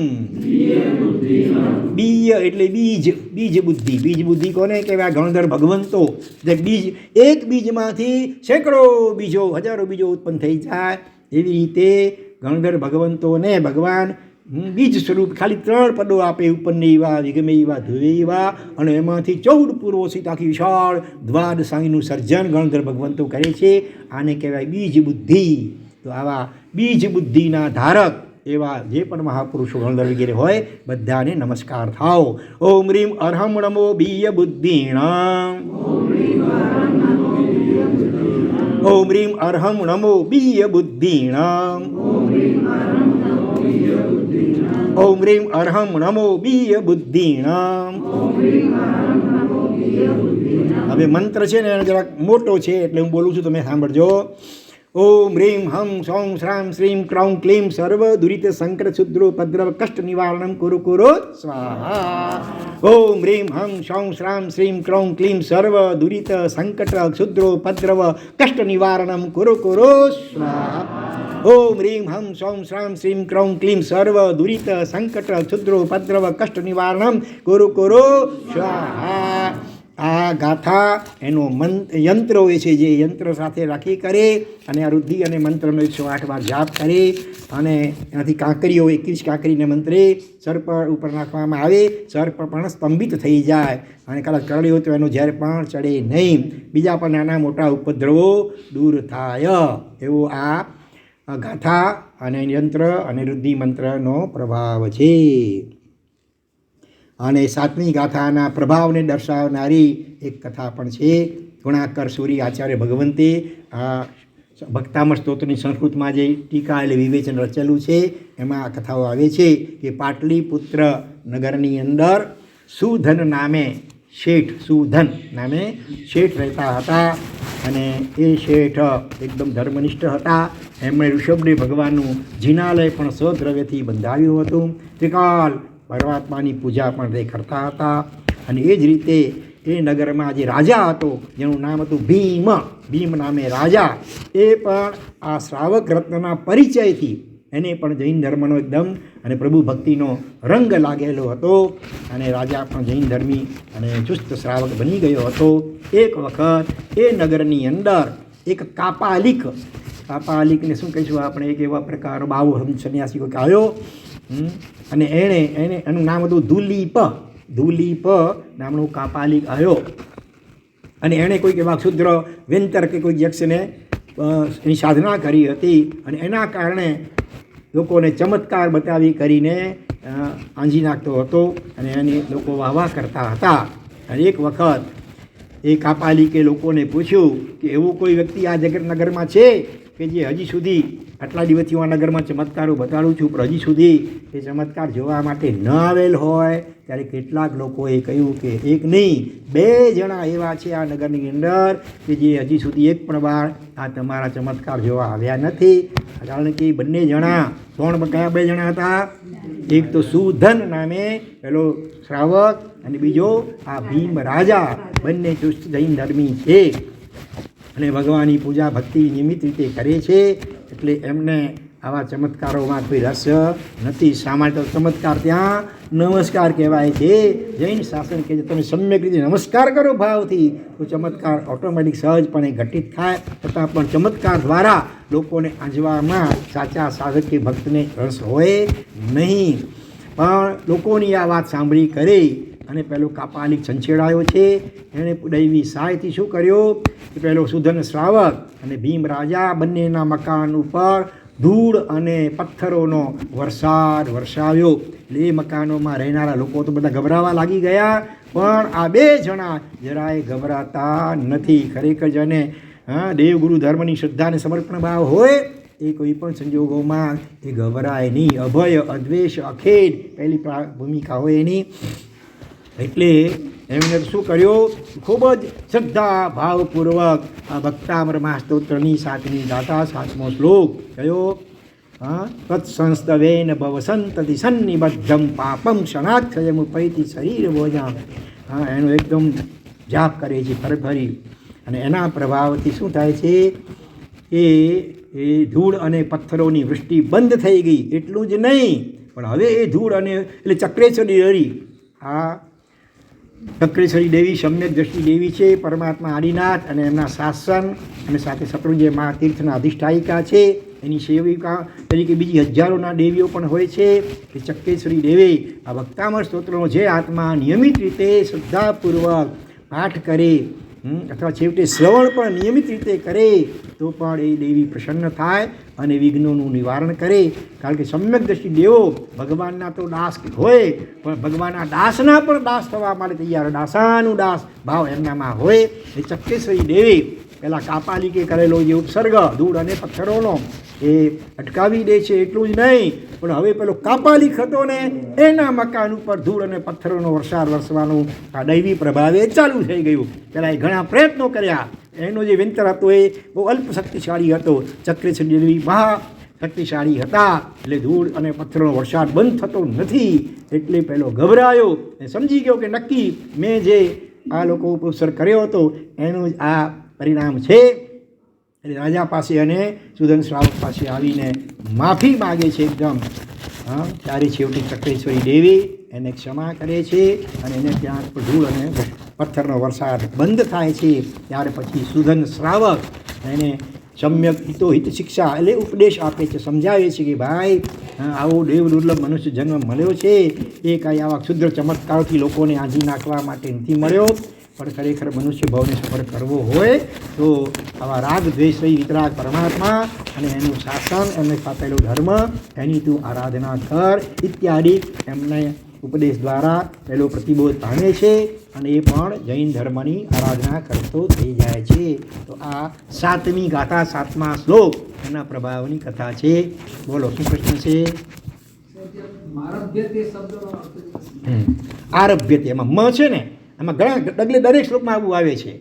બીય એટલે બીજ, બીજ બુદ્ધિ. બીજ બુદ્ધિ કોને કહેવાય? ગણધર ભગવંતો. બીજ, એક બીજમાંથી સેંકડો બીજો, હજારો બીજો ઉત્પન્ન થઈ જાય. એવી રીતે ગણધર ભગવંતોને ભગવાન બીજ સ્વરૂપ ખાલી 3 પદો આપે. ઉપન્નૈવા, વિગમૈવા, ધ્રુવૈવા. અને એમાંથી 14 પૂર્વોથી આખી વિશાળ દ્વાદ સાંઈનું સર્જન ગણધર ભગવંતો કરે છે. આને કહેવાય બીજ બુદ્ધિ. તો આવા બીજ બુદ્ધિના ધારક એવા જે પણ મહાપુરુષો ગણધર વગેરે હોય બધાને નમસ્કાર થાવ. ઓમ રીમ અરહમ નમો બીય બુદ્ધિણ. ઓમ રીમ અરહમ નમો બીય બુદ્ધિણ. ઓમ રીમ અરહમ નમો બીય બુદ્ધિણ. હવે મંત્ર છે ને જરાક મોટો છે એટલે હું બોલું છું, તમે સાંભળજો. ઓમ રીમ હમ સૌમ શ્રામ શ્રીમ ક્રૌં ક્લીમ સર્વ દુરિત સંકટ શુદ્રો પદ્રવ કષ્ટ નિવારણમ કુરુ કુરુ સ્વાહા. ઓમ રીમ હમ સૌમ શ્રામ શ્રીમ ક્રૌં ક્લીમ સર્વ દુરિત સંકટ શુદ્રો પદ્રવ કષ્ટ નિવારણમ કુરુ કુરુ સ્વાહા. ઓમ રીમ હમ સૌમ શ્રામ શ્રીમ ક્રૌં ક્લીમ સર્વ દુરિત સંકટ શુદ્રો પદ્રવ કષ્ટ નિવારણમ કુરુ કુરુ સ્વાહા. આ ગાથા એનો યંત્ર હોય છે, જે યંત્ર સાથે રાખી કરે અને આ રુદ્ધિ અને મંત્રનો 108 વાર જાપ કરે અને એનાથી કાંકરીઓ 21 કાંકરીને મંત્રે સર્પ ઉપર નાખવામાં આવે. સર્પ પણ સ્તંભિત થઈ જાય અને કદાચ કરડ્યો હોય તો એનો ઝેર પણ ચડે નહીં. બીજા પણ નાના મોટા ઉપદ્રવો દૂર થાય. એવો આ ગાથા અને યંત્ર અને રુદ્ધિ મંત્રનો પ્રભાવ છે. અને 7મી ગાથાના પ્રભાવને દર્શાવનારી એક કથા પણ છે. ગુણાકર સૂરી આચાર્ય ભગવંતે આ ભક્તામર સ્તોત્રની સંસ્કૃતમાં જે ટીકા એટલે વિવેચન રચેલું છે એમાં આ કથાઓ આવે છે કે પાટલીપુત્ર નગરની અંદર સુધન નામે શેઠ રહેતા હતા અને એ શેઠ એકદમ ધર્મનિષ્ઠ હતા. એમણે ઋષભદેવ ભગવાનનું જિનાલય પણ સ્વદ્રવ્યથી બંધાવ્યું હતું. ત્રિકાલ પરમાત્માની પૂજા પણ તે કરતા હતા. અને એ જ રીતે એ નગરમાં જે રાજા હતો જેનું નામ હતું ભીમ નામે રાજા, એ પણ આ શ્રાવક રત્નના પરિચયથી એને પણ જૈન ધર્મનો એકદમ અને પ્રભુ ભક્તિનો રંગ લાગેલો હતો અને રાજા પણ જૈન ધર્મી અને ચુસ્ત શ્રાવક બની ગયો હતો. એક વખત એ નગરની અંદર એક કાપાલિકને શું કહીશું આપણે, એક એવા પ્રકારનો બાવો સંન્યાસી કોઈ આવ્યો અને એનું નામ હતું ધૂલીપ નામનું કાપાલિક આવ્યો અને એણે કોઈક એવા ક્ષુદ્ર વેંતર કે કોઈ યક્ષને એની સાધના કરી હતી અને એના કારણે લોકોને ચમત્કાર બતાવી કરીને આંજી નાખતો હતો અને એની લોકો વાહવાહ કરતા હતા. અને એક વખત એ કાપાલિકે લોકોને પૂછ્યું કે એવું કોઈ વ્યક્તિ આ નગરમાં છે કે જે હજી સુધી આટલા દિવસથી હું આ નગરમાં ચમત્કારો બતાડું છું પણ હજી સુધી એ ચમત્કાર જોવા માટે ન આવેલ હોય? ત્યારે કેટલાક લોકોએ કહ્યું કે એક નહીં 2 જણા એવા છે આ નગરની અંદર કે જે હજી સુધી એક પણ વાર આ તમારા ચમત્કાર જોવા આવ્યા નથી. કારણ કે બંને જણા કયા 2 જણા હતા? એક તો સુધન નામે પેલો શ્રાવક અને બીજો આ ભીમ રાજા. બંને ચુસ્ત જૈન ધર્મી છે અને ભગવાનની પૂજા ભક્તિ નિયમિત રીતે કરે છે એટલે એમને આવા ચમત્કારોમાં કોઈ રસ નથી. સામાન્ય ચમત્કાર ત્યાં નમસ્કાર કહેવાય છે. જૈન શાસન કે તમે સમ્યક રીતે નમસ્કાર કરો ભાવથી તો ચમત્કાર ઓટોમેટિક સહજપણે ઘટિત થાય. છતાં પણ ચમત્કાર દ્વારા લોકોને આંજવામાં સાચા સાધક કે ભક્તને રસ હોય નહીં. પણ લોકોની આ વાત સાંભળી કરી અને પેલો કાપાલિક છંછેડાયો છે. એણે દૈવી સહાયથી શું કર્યું કે પેલો સુધન શ્રાવક અને ભીમ રાજા બંનેના મકાન ઉપર ધૂળ અને પથ્થરોનો વરસાદ વરસાવ્યો. એટલે એ મકાનોમાં રહેનારા લોકો તો બધા ગભરાવા લાગી ગયા, પણ આ 2 જણા જરાય ગભરાતા નથી. ખરેખર જેને દેવગુરુ ધર્મની શ્રદ્ધા અને સમર્પણ ભાવ હોય એ કોઈ પણ સંજોગોમાં એ ગભરાય નહીં. અભય અદ્વેષ અખેડ પહેલી ભૂમિકા હોય એની. એટલે એમણે શું કર્યું, ખૂબ જ શ્રદ્ધા ભાવપૂર્વક આ ભક્તામર મહાસ્તોત્રની 7મી ગાથા 7મો શ્લોક કયો, તત્સંસ્તવેન ભવસંતતિ સન્નિબદ્ધમ પાપમ ક્ષણાક્ષયમુપૈતિ શરીર ભોજામ. એનો એકદમ જાપ કરે છે ફરી અને એના પ્રભાવથી શું થાય છે એ ધૂળ અને પથ્થરોની વૃષ્ટિ બંધ થઈ ગઈ. એટલું જ નહીં પણ હવે એ ધૂળ અને એટલે ચક્રેશ્વરી દેવી, આ ચક્રેશ્વરી દેવી સમ્યક દ્રષ્ટિ દેવી છે, પરમાત્મા આદિનાથ અને એમના શાસન અને સાથે શત્રુંજય મહાતીર્થના અધિષ્ઠાયિકા છે. એની સેવિકા તરીકે બીજી હજારોના દેવીઓ પણ હોય છે. એ ચક્રેશ્વરી દેવી આ ભક્તામર સ્તોત્રનો જે આત્મા નિયમિત રીતે શ્રદ્ધાપૂર્વક પાઠ કરે અથવા છેવટે શ્રવણ પણ નિયમિત રીતે કરે તો પણ એ દેવી પ્રસન્ન થાય અને વિઘ્નોનું નિવારણ કરે. કારણ કે સમ્યક દ્રષ્ટિ દેવો ભગવાનના તો દાસ હોય, પણ ભગવાનના દાસના પણ દાસ થવા માટે તૈયાર, દાસાનું દાસ ભાવ એમનામાં હોય. એ ચક્રેશ્વરી દેવી પહેલાં કાપાલિકે કરેલો જે ઉપસર્ગ ધૂળ અને પથ્થરોનો એ અટકાવી દે છે. એટલું જ નહીં, પણ હવે પેલો કાપાલિક હતો ને એના મકાન ઉપર ધૂળ અને પથ્થરોનો વરસાદ વરસવાનું આ દૈવી પ્રભાવે ચાલુ થઈ ગયું. પહેલાં એ ઘણા પ્રયત્નો કર્યા, એનો જે વિંતર હતો એ બહુ અલ્પ શક્તિશાળી હતો. ચક્રેશ્વરી દેવી મહા શક્તિશાળી હતા, એટલે ધૂળ અને પથ્થરનો વરસાદ બંધ થતો નથી. એટલે પેલો ગભરાયો અને સમજી ગયો કે નક્કી મેં જે આ લોકો ઉપસર કર્યો હતો એનું જ આ પરિણામ છે. એટલે રાજા પાસે અને સુદન શ્રાવક પાસે આવીને માફી માગે છે એકદમ. ત્યારે છેવટે ચક્રેશ્વરી દેવી એને ક્ષમા કરે છે અને એને ત્યાં ધૂળ અને પથ્થરનો વરસાદ બંધ થાય છે. ત્યાર પછી સુદન શ્રાવક એને સમ્યક હિત શિક્ષા એટલે ઉપદેશ આપે છે, સમજાવે છે કે ભાઈ આવો દેવ દુર્લભ મનુષ્ય જન્મ મળ્યો છે એ કાંઈ આવા ક્ષુદ્ર ચમત્કારોથી લોકોને આંજી નાખવા માટે નથી મળ્યો, પણ ખરેખર મનુષ્ય ભાવને સફળ કરવો હોય તો આવા રાગ દ્વેષ વિતરાગ પરમાત્મા અને એનું શાસન, એમને સ્થાપેલો ધર્મ, એની તું આરાધના કર ઇત્યાદિ એમને ઉપદેશ દ્વારા પેલો પ્રતિબોધ પામે છે અને એ પણ જૈન ધર્મની આરાધના કરતો થઈ જાય છે. તો આ 7મી ગાથા 7મા શ્લોક એના પ્રભાવની કથા છે. બોલો શું પ્રશ્ન છે? આરભ્યતે એમાં મ છે ને, એમાં ઘણા દરેક શ્લોકમાં આવું આવે છે.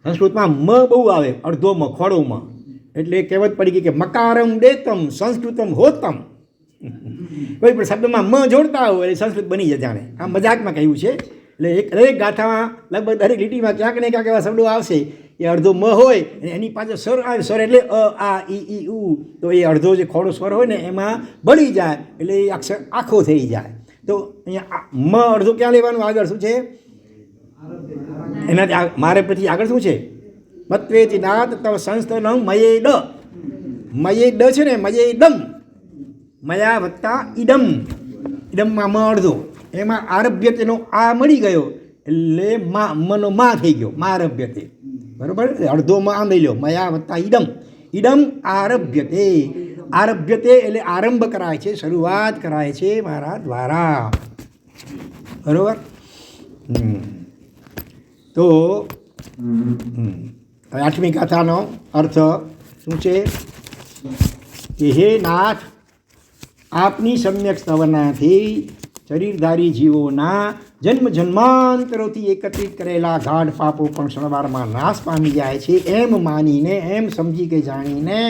સંસ્કૃતમાં મ બહુ આવે, અડધો મ ખોડો મ, એટલે કહેવત પડી ગઈ કે મકારમ દેતમ સંસ્કૃતમ હોતમ. કોઈ પણ શબ્દમાં મ જોડતા હોય એટલે સંસ્કૃત બની જાય જાણે. આ મજાકમાં કહ્યું છે. એટલે દરેક ગાથામાં લગભગ દરેક લીટીમાં ક્યાંક ને ક્યાંક એવા શબ્દો આવશે એ અડધો મ હોય અને એની પાછળ સ્વર આવે. સ્વર એટલે અ આ ઈ ઉ, તો એ અડધો જે ખોડો સ્વર હોય ને એમાં બળી જાય એટલે એ અક્ષર આખો થઈ જાય. તો અહીંયા મ અડધો ક્યાં લેવાનું? આગળ શું છે એનાથી મારે પછી આગળ શું છે? મત્વેતિ નાદ તવ સંસ્થાન મયે ડ. મયે ડ છે ને, મયે ડમ, મયા વત્તા ઈડમ, ઈડમમાં મ અડધો, એમાં આરભ્યતેનો આ મળી ગયો એટલે મનો મા થઈ ગયો, મારભ્યતે. બરાબર, અડધો માં આ લઈ લો, મયા વત્તા ઈડમ, ઈડમ આરભ્યતે. આરભ્યતે એટલે આરંભ કરાય છે, શરૂઆત કરાય છે મારા દ્વારા. બરાબર. તો 8મી ગાથાનો અર્થ શું છે કે હે નાથ, આપની સમ્યક સ્તવનાથી શરીરધારી જીવોના જન્મ જન્માંતરોથી એકત્રિત કરેલા ગાઢ પાપો પણ ક્ષણવારમાં નાશ પામી જાય છે. એમ માનીને, એમ સમજી કે જાણીને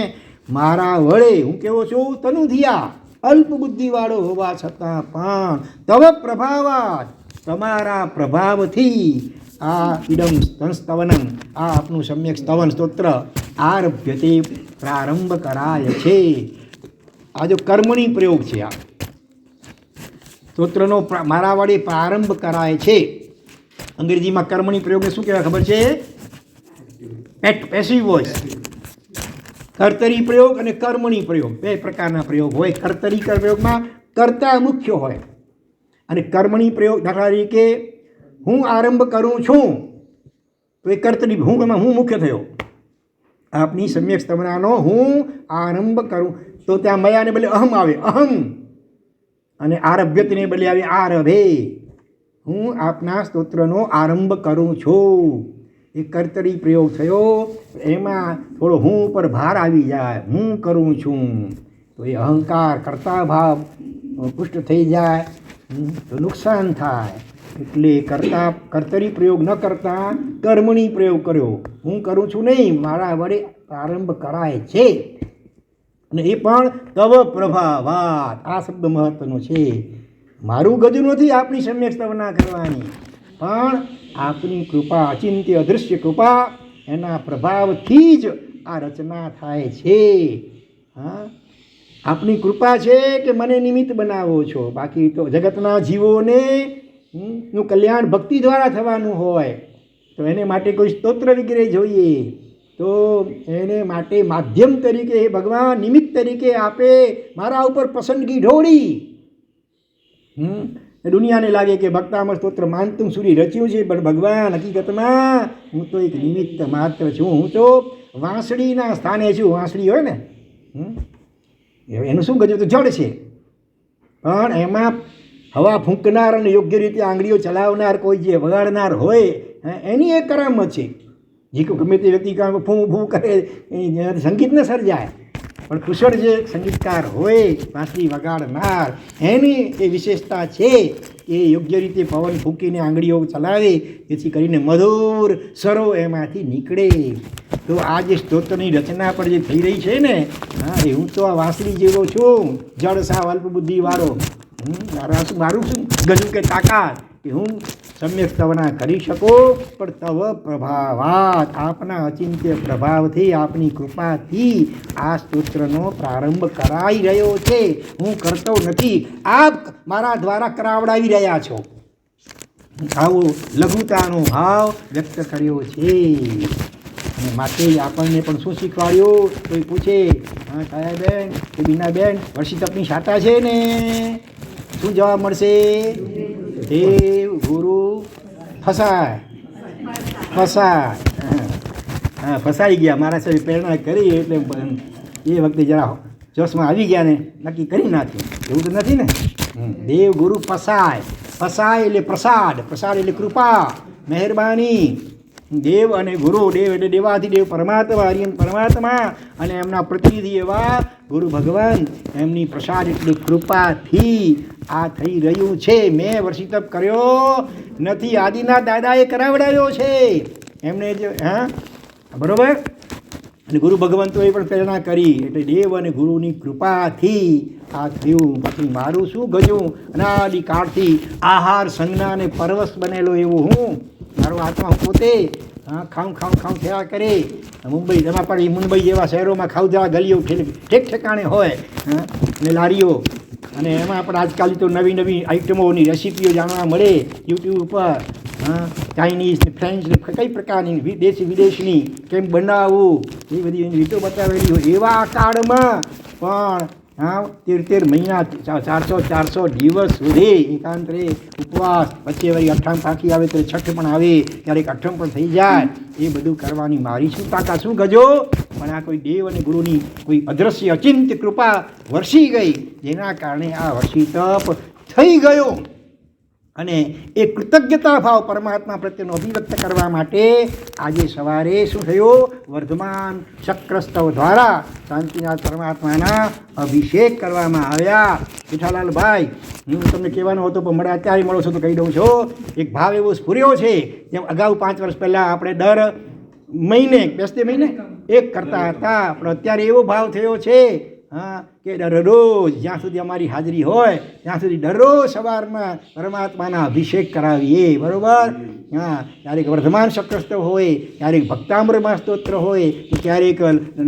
મારા વડે હું કેવો છું? તનુધિયા અલ્પ બુદ્ધિવાળો હોવા છતાં પણ તવ પ્રભાવાત, તમારા પ્રભાવથી આ ઇડમ સ્તવનમ, આ આપનું સમ્યક સ્તવન સ્તોત્ર આરભ્યતે પ્રારંભ કરાય છે. આ જો કર્મણી પ્રયોગ છે, આ સ્તોત્રનો મારા વડે પ્રારંભ કરાય છે. અંગ્રેજીમાં કર્મણી પ્રયોગને શું કહેવાય ખબર છે? Passive voice. કર્તરી પ્રયોગ અને કર્મણી પ્રયોગ બે પ્રકારના પ્રયોગ હોય. કર્તરી પ્રયોગમાં કર્તા મુખ્ય હોય અને કર્મણી પ્રયોગ દાખલા તરીકે હું આરંભ કરું છું તો એ કર્તરી, હું એમાં હું મુખ્ય થયો. આપની સમ્યક સ્તવનાનો હું આરંભ કરું તો ત્યાં મયાને બદલે અહમ આવે, અહમ, અને આરભ્યતને બદલે આવે આરભે. હું આપના સ્તોત્રનો આરંભ કરું છું, એ કર્તરી પ્રયોગ થયો. એમાં થોડો હું ઉપર ભાર આવી જાય, હું કરું છું, તો એ અહંકાર કર્તા ભાવ પુષ્ટ થઈ જાય તો નુકસાન થાય. એટલે કર્તરી પ્રયોગ ન કરતા કર્મણી પ્રયોગ કર્યો. હું કરું છું નહીં, મારા વડે પ્રારંભ કરાય છે. અને એ પણ તવ પ્રભાવાત, આ શબ્દ મહત્વનો છે. મારું ગજુ નથી આપની સમ્યક સ્તવના કરવાની, પણ આપની કૃપા, અચિંત્ય અદૃશ્ય કૃપા, એના પ્રભાવથી જ આ રચના થાય છે. હા, આપની કૃપા છે કે મને નિમિત્ત બનાવો છો. બાકી તો જગતના જીવોને નું કલ્યાણ ભક્તિ દ્વારા થવાનું હોય તો એને માટે કોઈ સ્તોત્ર વગેરે જોઈએ. તો એને માટે માધ્યમ તરીકે હે ભગવાન નિમિત્ત તરીકે આપે મારા ઉપર પસંદગી ઢોળી. દુનિયાને લાગે કે ભક્તામર સ્તોત્ર માનતું સૂરી રચ્યું છે, પણ ભગવાન હકીકતમાં હું તો એક નિમિત્ત માત્ર છું. હું તો વાંસળીના સ્થાને છું. વાંસળી હોય ને, એનું શું ગજું તો જડ છે, પણ એમાં હવા ફૂંકનાર અને યોગ્ય રીતે આંગળીઓ ચલાવનાર કોઈ જે વગાડનાર હોય એની એક કરામત છે. જે ગમે તે વ્યક્તિ ફૂં ફૂં કરે સંગીત ન સર્જાય, પણ કુશળ જે સંગીતકાર હોય વાંસળી વગાડનાર એની એ વિશેષતા છે એ યોગ્ય રીતે પવન ફૂંકીને આંગળીઓ ચલાવે, જેથી કરીને મધુર સરો એમાંથી નીકળે. તો આ જે સ્તોત્રની રચના પણ જે થઈ રહી છે ને, હા, એ હું તો આ વાંસળી જેવો છું, જળ સાવ અલ્પબુદ્ધિવાળો. મારું શું ગજું કે તાકાત કે હું સમ્યક સ્તવના કરી શકો, પણ તવ પ્રભાવાત આપના અચિંત્ય પ્રભાવથી આપની કૃપાથી આ સ્તોત્રનો પ્રારંભ કરાઈ રહ્યો છે. હું કરતો નથી, આપ મારા દ્વારા કરાવડાવી રહ્યા છો. આવો લઘુતાનો ભાવ વ્યક્ત કર્યો છે. અને માટે આપણને પણ શું શીખવાડ્યું? કોઈ પૂછે, હા છાયાબેન કે બીનાબેન વર્ષિતપની શાતા છે ને, શું જવાબ મળશે? દેવ ગુરુ ફસાય. હા, ફસાઈ ગયા. મારા સાહેબ પ્રેરણા કરી એટલે એ વખતે જરા જોશમાં આવી ગયા ને નક્કી કરી નાખ્યું. એવું તો નથી ને? દેવ ગુરુ ફસાય. ફસાય એટલે પ્રસાદ, પ્રસાદ એટલે કૃપા, મહેરબાની. દેવ અને ગુરુ, દેવ એટલે દેવાધિદેવ પરમાત્મા, હરિયન પરમાત્મા, અને એમના પ્રતિનિધિ એવા ગુરુ ભગવાન, એમની પ્રસાદ એટલે કૃપાથી આ થઈ રહ્યું છે. મેં વર્ષિતપ કર્યો નથી, આદિના દાદાએ કરાવડાવ્યો છે એમને જ. હા, બરોબર. અને ગુરુ ભગવંતોએ પણ પ્રેરણા કરી, એટલે દેવ અને ગુરુની કૃપાથી આ થયું. પછી મારું શું ગજું? અનાદિકાળથી આહાર સંજ્ઞા અને પરવશ બનેલો એવું હું, મારો આત્મા પોતે ખાઉં થયા કરે. મુંબઈ એમાં પણ મુંબઈ જેવા શહેરોમાં ખાવજા ગલીઓ ઠેક ઠેકાણે હોય અને લારીઓ, અને એમાં પણ આજકાલ તો નવી નવી આઈટમોની રેસીપીઓ જાણવા મળે યુટ્યુબ ઉપર. ચાઇનીઝ ને ફ્રેન્ચ ને કઈ પ્રકારની દેશી વિદેશની કેમ બનાવવું એ બધી રીતો બતાવેલી હોય. એવા કાળમાં પણ 13 મહિના 400 દિવસ સુધી એકાંતરે ઉપવાસ, પછી વળી અઠ્ઠામ પાકી આવે તો છઠ્ઠ પણ આવે, ક્યારેક અઠ્ઠમ પણ થઈ જાય. એ બધું કરવાની મારી શું તાકાત, શું ગજો? પણ આ કોઈ દેવ અને ગુરુની કોઈ અદ્રશ્ય અચિંત્ય કૃપા વરસી ગઈ, જેના કારણે આ વર્ષિતપ થઈ ગયો. અને એ કૃતજ્ઞતા ભાવ પરમાત્મા પ્રત્યેનો અભિવ્યક્ત કરવા માટે આજે સવારે શું થયું? વર્ધમાન ચક્રસ્તવ દ્વારા શાંતિનાથ પરમાત્માના અભિષેક કરવામાં આવ્યા. જેઠાલાલભાઈ, હું તમને કહેવાનો હતો પણ મને અત્યારે મળો છો તો કહી દઉં છું. એક ભાવ એવો સ્ફુર્યો છે, જેમ અગાઉ 5 વર્ષ પહેલાં આપણે દર મહિને બેસતે મહિને એક કરતા હતા, પણ અત્યારે એવો ભાવ થયો છે કે દરરોજ જ્યાં સુધી અમારી હાજરી હોય ત્યાં સુધી દરરોજ સવારમાં પરમાત્માના અભિષેક કરાવીએ. બરાબર? ક્યારેક વર્ધમાન ચક્રસ્તવ હોય, ક્યારેક ભક્તામૃતમાં સ્તોત્ર હોય, ક્યારેક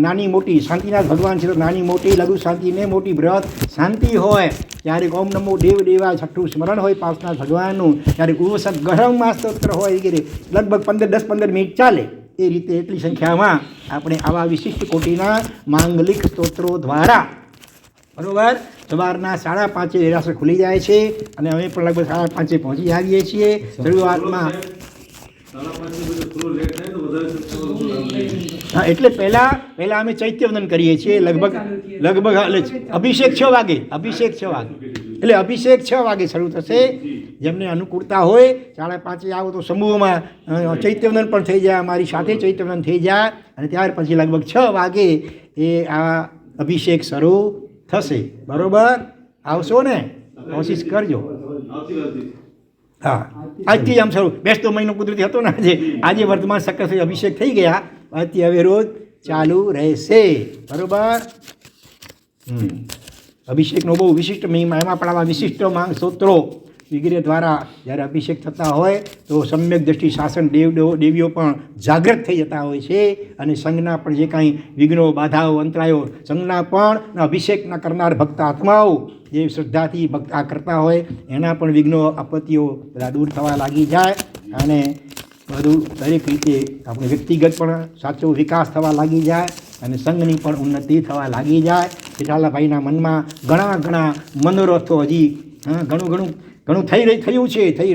નાની મોટી શાંતિનાથ ભગવાન છે તો નાની મોટી લઘુ શાંતિ ને મોટી બૃહદ શાંતિ હોય, ક્યારેક ઓમ નમો દેવ દેવા છઠ્ઠું સ્મરણ હોય પાર્શનાથ ભગવાનનું, ક્યારેક ઉવસત ગહરમાં સ્તોત્ર હોય વગેરે. લગભગ 10-15 મિનિટ ચાલે. એ રીતે એટલી સંખ્યામાં આપણે આવા વિશિષ્ટ કોટીના માંગલિક સ્તોત્રો દ્વારા, બરાબર, સવારના 5:30 દેરાસર ખુલી જાય છે અને અમે પણ લગભગ 5:30 પહોંચી આવીએ છીએ. શરૂઆતમાં એટલે પહેલાં અમે ચૈત્યવંદન કરીએ છીએ. લગભગ અભિષેક 6 વાગે એટલે અભિષેક 6 વાગે શરૂ થશે. જેમને અનુકૂળતા હોય 5:30 આવો તો સમૂહમાં ચૈત્યવંદન પણ થઈ જાય, અમારી સાથે ચૈત્યવંદન થઈ જાય, અને ત્યાર પછી લગભગ 6 વાગે એ આ અભિષેક શરૂ થશે. બરાબર? આવશો ને? કોશિશ કરજો. હા, આજથી આમ શરૂ. બેસતો મહિનો કુદરતી હતો ને આજે વર્તમાન સક્કર અભિષેક થઈ ગયા, આજથી હવે રોજ ચાલુ રહેશે. બરાબર? અભિષેકનો બહુ વિશિષ્ટ મહિમા. એમાં પણ આવા વિશિષ્ટ માંગ સ્તોત્રો વગેરે દ્વારા જ્યારે અભિષેક થતા હોય તો સમ્યક દ્રષ્ટિ શાસન દેવીઓ પણ જાગૃત થઈ જતા હોય છે, અને સંઘના પણ જે કાંઈ વિઘ્નો, બાધાઓ, અંતરાયો, સંઘના પણ અભિષેકના કરનાર ભક્ત આત્માઓ જે શ્રદ્ધાથી ભક્ત આ કરતા હોય એના પણ વિઘ્નો, આપત્તિઓ બધા દૂર થવા લાગી જાય, અને બધું દરેક રીતે આપણે વ્યક્તિગત પણ સાચો વિકાસ થવા લાગી જાય, અને સંઘની પણ ઉન્નતિ થવા લાગી જાય. જેઠાલાભાઈના મનમાં ઘણા મનોરથો હજી ઘણું ઘણું થઈ રહ્યું છે અને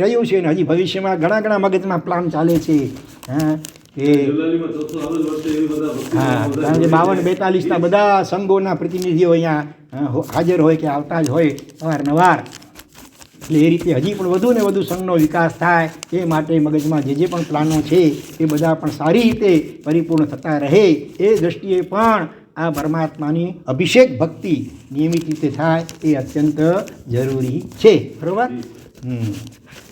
હજી ભવિષ્યમાં ઘણા મગજમાં પ્લાન ચાલે છે. હા કે હા, કારણ કે 52-42ના બધા સંઘોના પ્રતિનિધિઓ અહીંયા હાજર હોય કે આવતા જ હોય અવારનવાર. એટલે એ રીતે હજી પણ વધુ ને વધુ સંઘનો વિકાસ થાય એ માટે મગજમાં જે પણ પ્લાનો છે એ બધા પણ સારી રીતે પરિપૂર્ણ થતા રહે એ દૃષ્ટિએ પણ આ પરમાત્માની અભિષેક ભક્તિ નિયમિત રીતે થાય એ અત્યંત જરૂરી છે. બરાબર.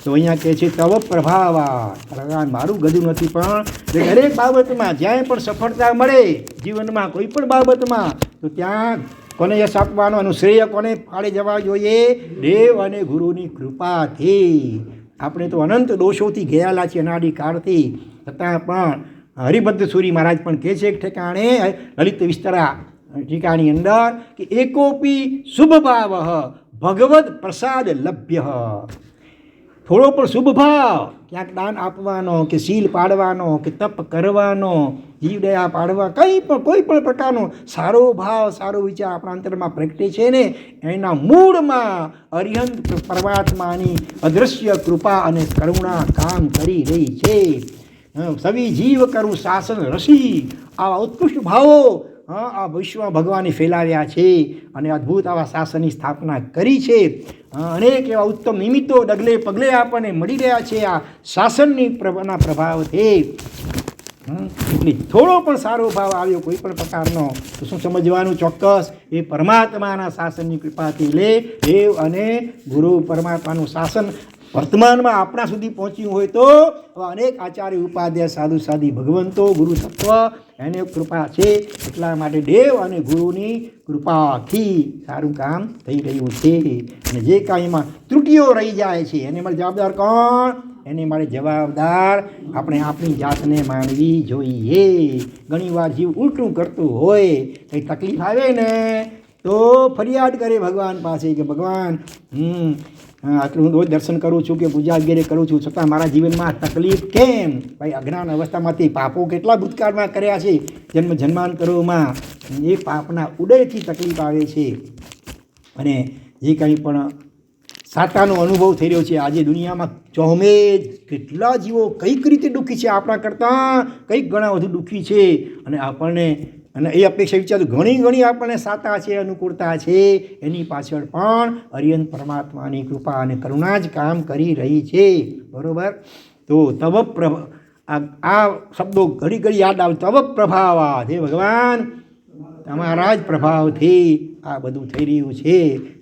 તો અહીંયા કહે છે તવ પ્રભાવા, ભગવાન મારું ગજું નથી પણ દરેક બાબતમાં જ્યાં પણ સફળતા મળે જીવનમાં કોઈ પણ બાબતમાં તો ત્યાં કોને યશ આપવાનો, એનું શ્રેય કોને ફાળે જવા જોઈએ? દેવ અને ગુરુની કૃપાથી. આપણે તો અનંત દોષોથી ઘેરાયેલા છીએ અનાદિકાળથી, છતાં પણ હરિભદ્ર સુરી મહારાજ પણ કહે છે એક ઠેકાણે લલિત વિસ્તરા ટીકાની અંદર કે એકોપી શુભ ભાવ ભગવદ પ્રસાદ લભ્ય. થોડો પણ શુભ ભાવ, ક્યાંક દાન આપવાનો કે શીલ પાડવાનો કે તપ કરવાનો, જીવદયા પાડવા, કોઈ પણ પ્રકારનો સારો ભાવ સારો વિચાર આપણા અંતરમાં પ્રગટે છે ને એના મૂળમાં અરિહંત પરમાત્માની અદૃશ્ય કૃપા અને કરુણા કામ કરી રહી છે. સવી જીવ કરું શાસન રસી, આવા ઉત્કૃષ્ટ ભાવો આ વિશ્વમાં ભગવાને ફેલાવ્યા છે અને અદ્ભુત આવા શાસનની સ્થાપના કરી છે. અનેક એવા ઉત્તમ નિમિત્તો ડગલે પગલે આપણને મળી રહ્યા છે આ શાસનની પ્રભાવથી. એટલે થોડો પણ સારો ભાવ આવ્યો કોઈ પણ પ્રકારનો તો શું સમજવાનું? ચોક્કસ એ પરમાત્માના શાસનની કૃપાથી લે. દેવ અને ગુરુ પરમાત્માનું શાસન વર્તમાનમાં આપણા સુધી પહોંચ્યું હોય તો અનેક આચાર્ય ઉપાધ્યાય સાધુ સાધી ભગવંતો ગુરુ તત્વ એને કૃપા છે. એટલા માટે દેવ અને ગુરુની કૃપાથી સારું કામ થઈ રહ્યું છે. અને જે કાંઈમાં ત્રુટીઓ રહી જાય છે એને માટે જવાબદાર કોણ? એને માટે જવાબદાર આપણે આપણી જાતને માનવી જોઈએ. ઘણીવાર જીવ ઉલટું કરતું હોય, કંઈ તકલીફ આવે ને તો ફરિયાદ કરે ભગવાન પાસે કે ભગવાન આટલું હું રોજ દર્શન કરું છું કે પૂજા વગેરે કરું છું, છતાં મારા જીવનમાં તકલીફ કેમ? ભાઈ અજ્ઞાન અવસ્થામાંથી પાપો કેટલા ભૂતકાળમાં કર્યા છે, જન્માંતરોમાં, એ પાપના ઉદયથી તકલીફ આવે છે. અને જે કંઈ પણ સાતાનો અનુભવ થઈ રહ્યો છે આજે દુનિયામાં ચોમે કેટલા જીવો કઈક રીતે દુઃખી છે, આપણા કરતાં કંઈક ઘણા વધુ દુઃખી છે. અને આપણને અને એ અપેક્ષા વિચાર ઘણી આપણને સાતા છે, અનુકૂળતા છે, એની પાછળ પણ અરિહંત પરમાત્માની કૃપા અને કરુણા જ કામ કરી રહી છે. બરાબર. તો તવ આ શબ્દો ઘડી યાદ આવે. તવ પ્રભાવા, હે ભગવાન તમારા જ પ્રભાવથી આ બધું થઈ રહ્યું છે.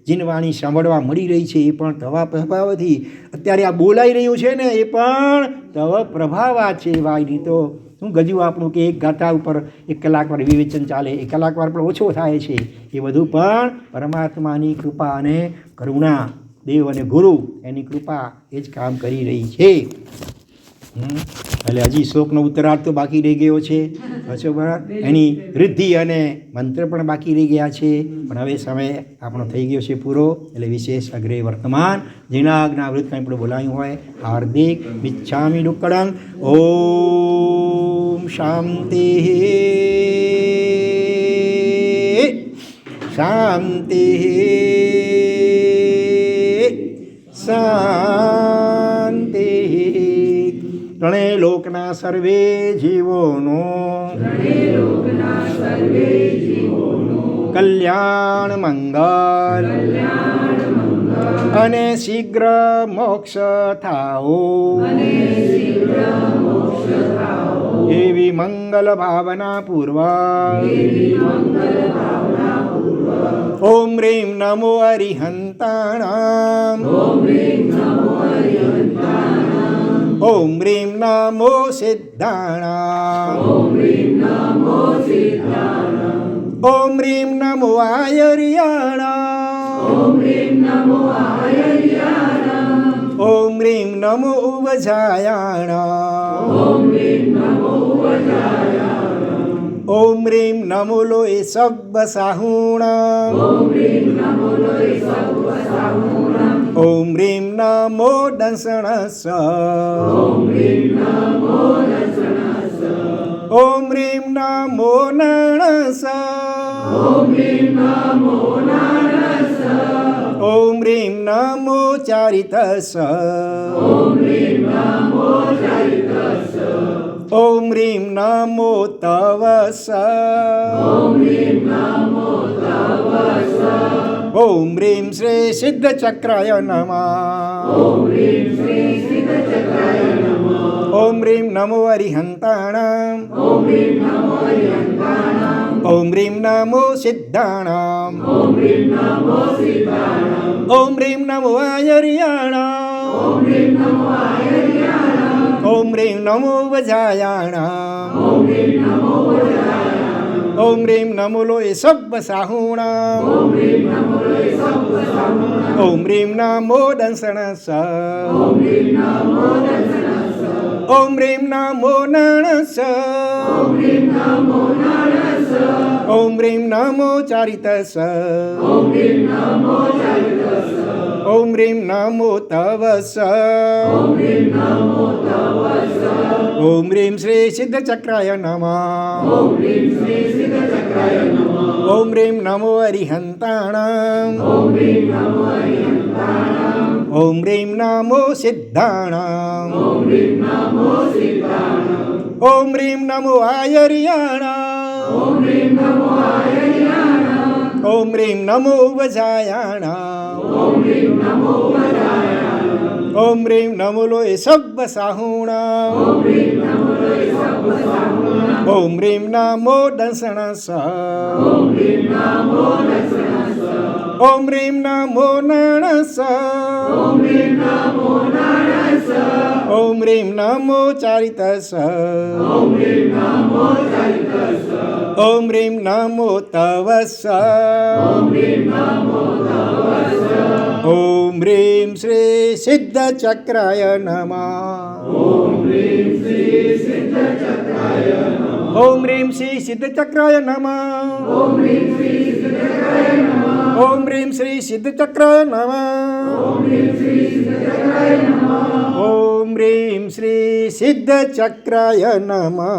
જીનવાણી સાંભળવા મળી રહી છે એ પણ તવા પ્રભાવથી. અત્યારે આ બોલાઈ રહ્યું છે ને એ પણ તવ પ્રભાવા છે. ભાઈ તો શું ગજું આપણું કે એક ગાથા ઉપર 1 કલાક વાર વિવેચન ચાલે, 1 કલાક વાર પણ ઓછો થાય છે. એ બધું પણ પરમાત્માની કૃપા અને કરુણા, દેવ અને ગુરુ એની કૃપા એ જ કામ કરી રહી છે. એટલે હજી શ્લોકનો ઉત્તરાર્ધ તો બાકી રહી ગયો છે. એની વૃદ્ધિ અને મંત્ર પણ બાકી રહી ગયા છે. પણ હવે સમય આપણો થઈ ગયો છે પૂરો. એટલે વિશેષ અગ્રે વર્તમાન જીનાજ્ઞા વૃત્ત કંઈ પણ બોલાયું હોય હાર્દિક મિચ્છામી ડુક્કડં. ઓમ શાંતિ શાંતિ શાંતિ. ત્રણેય લોકના સર્વે જીવોનો કલ્યાણ મંગલ અને શીઘ્ર મોક્ષ થાઓ એવી મંગલ ભાવના પૂર્વક ઓમ રીમ નમો અરિહંતાણામ, ઓમ રીમ નમો સિદ્ધાણામ, ઓમ રીમ નમો આયર્યાણામ, ઓમ રીમ નમો ઉવજાયાણામ, ઓમ રીમ નમો લોય સબ્બ સાહુણામ, ઓમ રીમ નમો દંસણસ, ઓમ રીમ નમો નણસ, ॐ ह्रीं नमो चारितस ॐ ह्रीं नमो तवस ॐ ह्रीं श्री सिद्धचक्राय नमः ॐ ह्रीं नमो अरिहन्ताणाम् ॐ ह्रीं नमो सिद्धाणाम् ॐ ह्रीं नमो आयर्याणाम् ॐ ह्रीं नमो वजायाणाम् ॐ ह्रीं नमो लोये सब्बसाहूणाम् ॐ ह्रीं नमो दंसनस ॐ ह्रीं नमो नणस ॐ ह्रीं नमो चारितस ॐ ह्रीं नमो तवस ॐ ह्रीं श्री सिद्धचक्राय नमः ॐ ह्रीं नमो अरिहन्ताणाम् ॐ ह्रीं नमो सिद्धाणाम् ॐ ह्रीं नमो आयर्याणाम् ॐ ह्रीं नमो वजायाणाम् ॐ ह्रीं नमो लोये सब्बसाहूणाम् ॐ ह्रीं नमो दंसनस ॐ ह्रीं नमो नणस ॐ ह्रीं नमो चारितस ॐ ह्रीं नमो तवस ॐ ह्रीं श्री सिद्धचक्राय नमः ॐ ह्रीं श्री सिद्धचक्राय नमः ॐ ह्रीं श्री सिद्धचक्राय नमः ॐ ह्रीं श्री सिद्धचक्राय नमः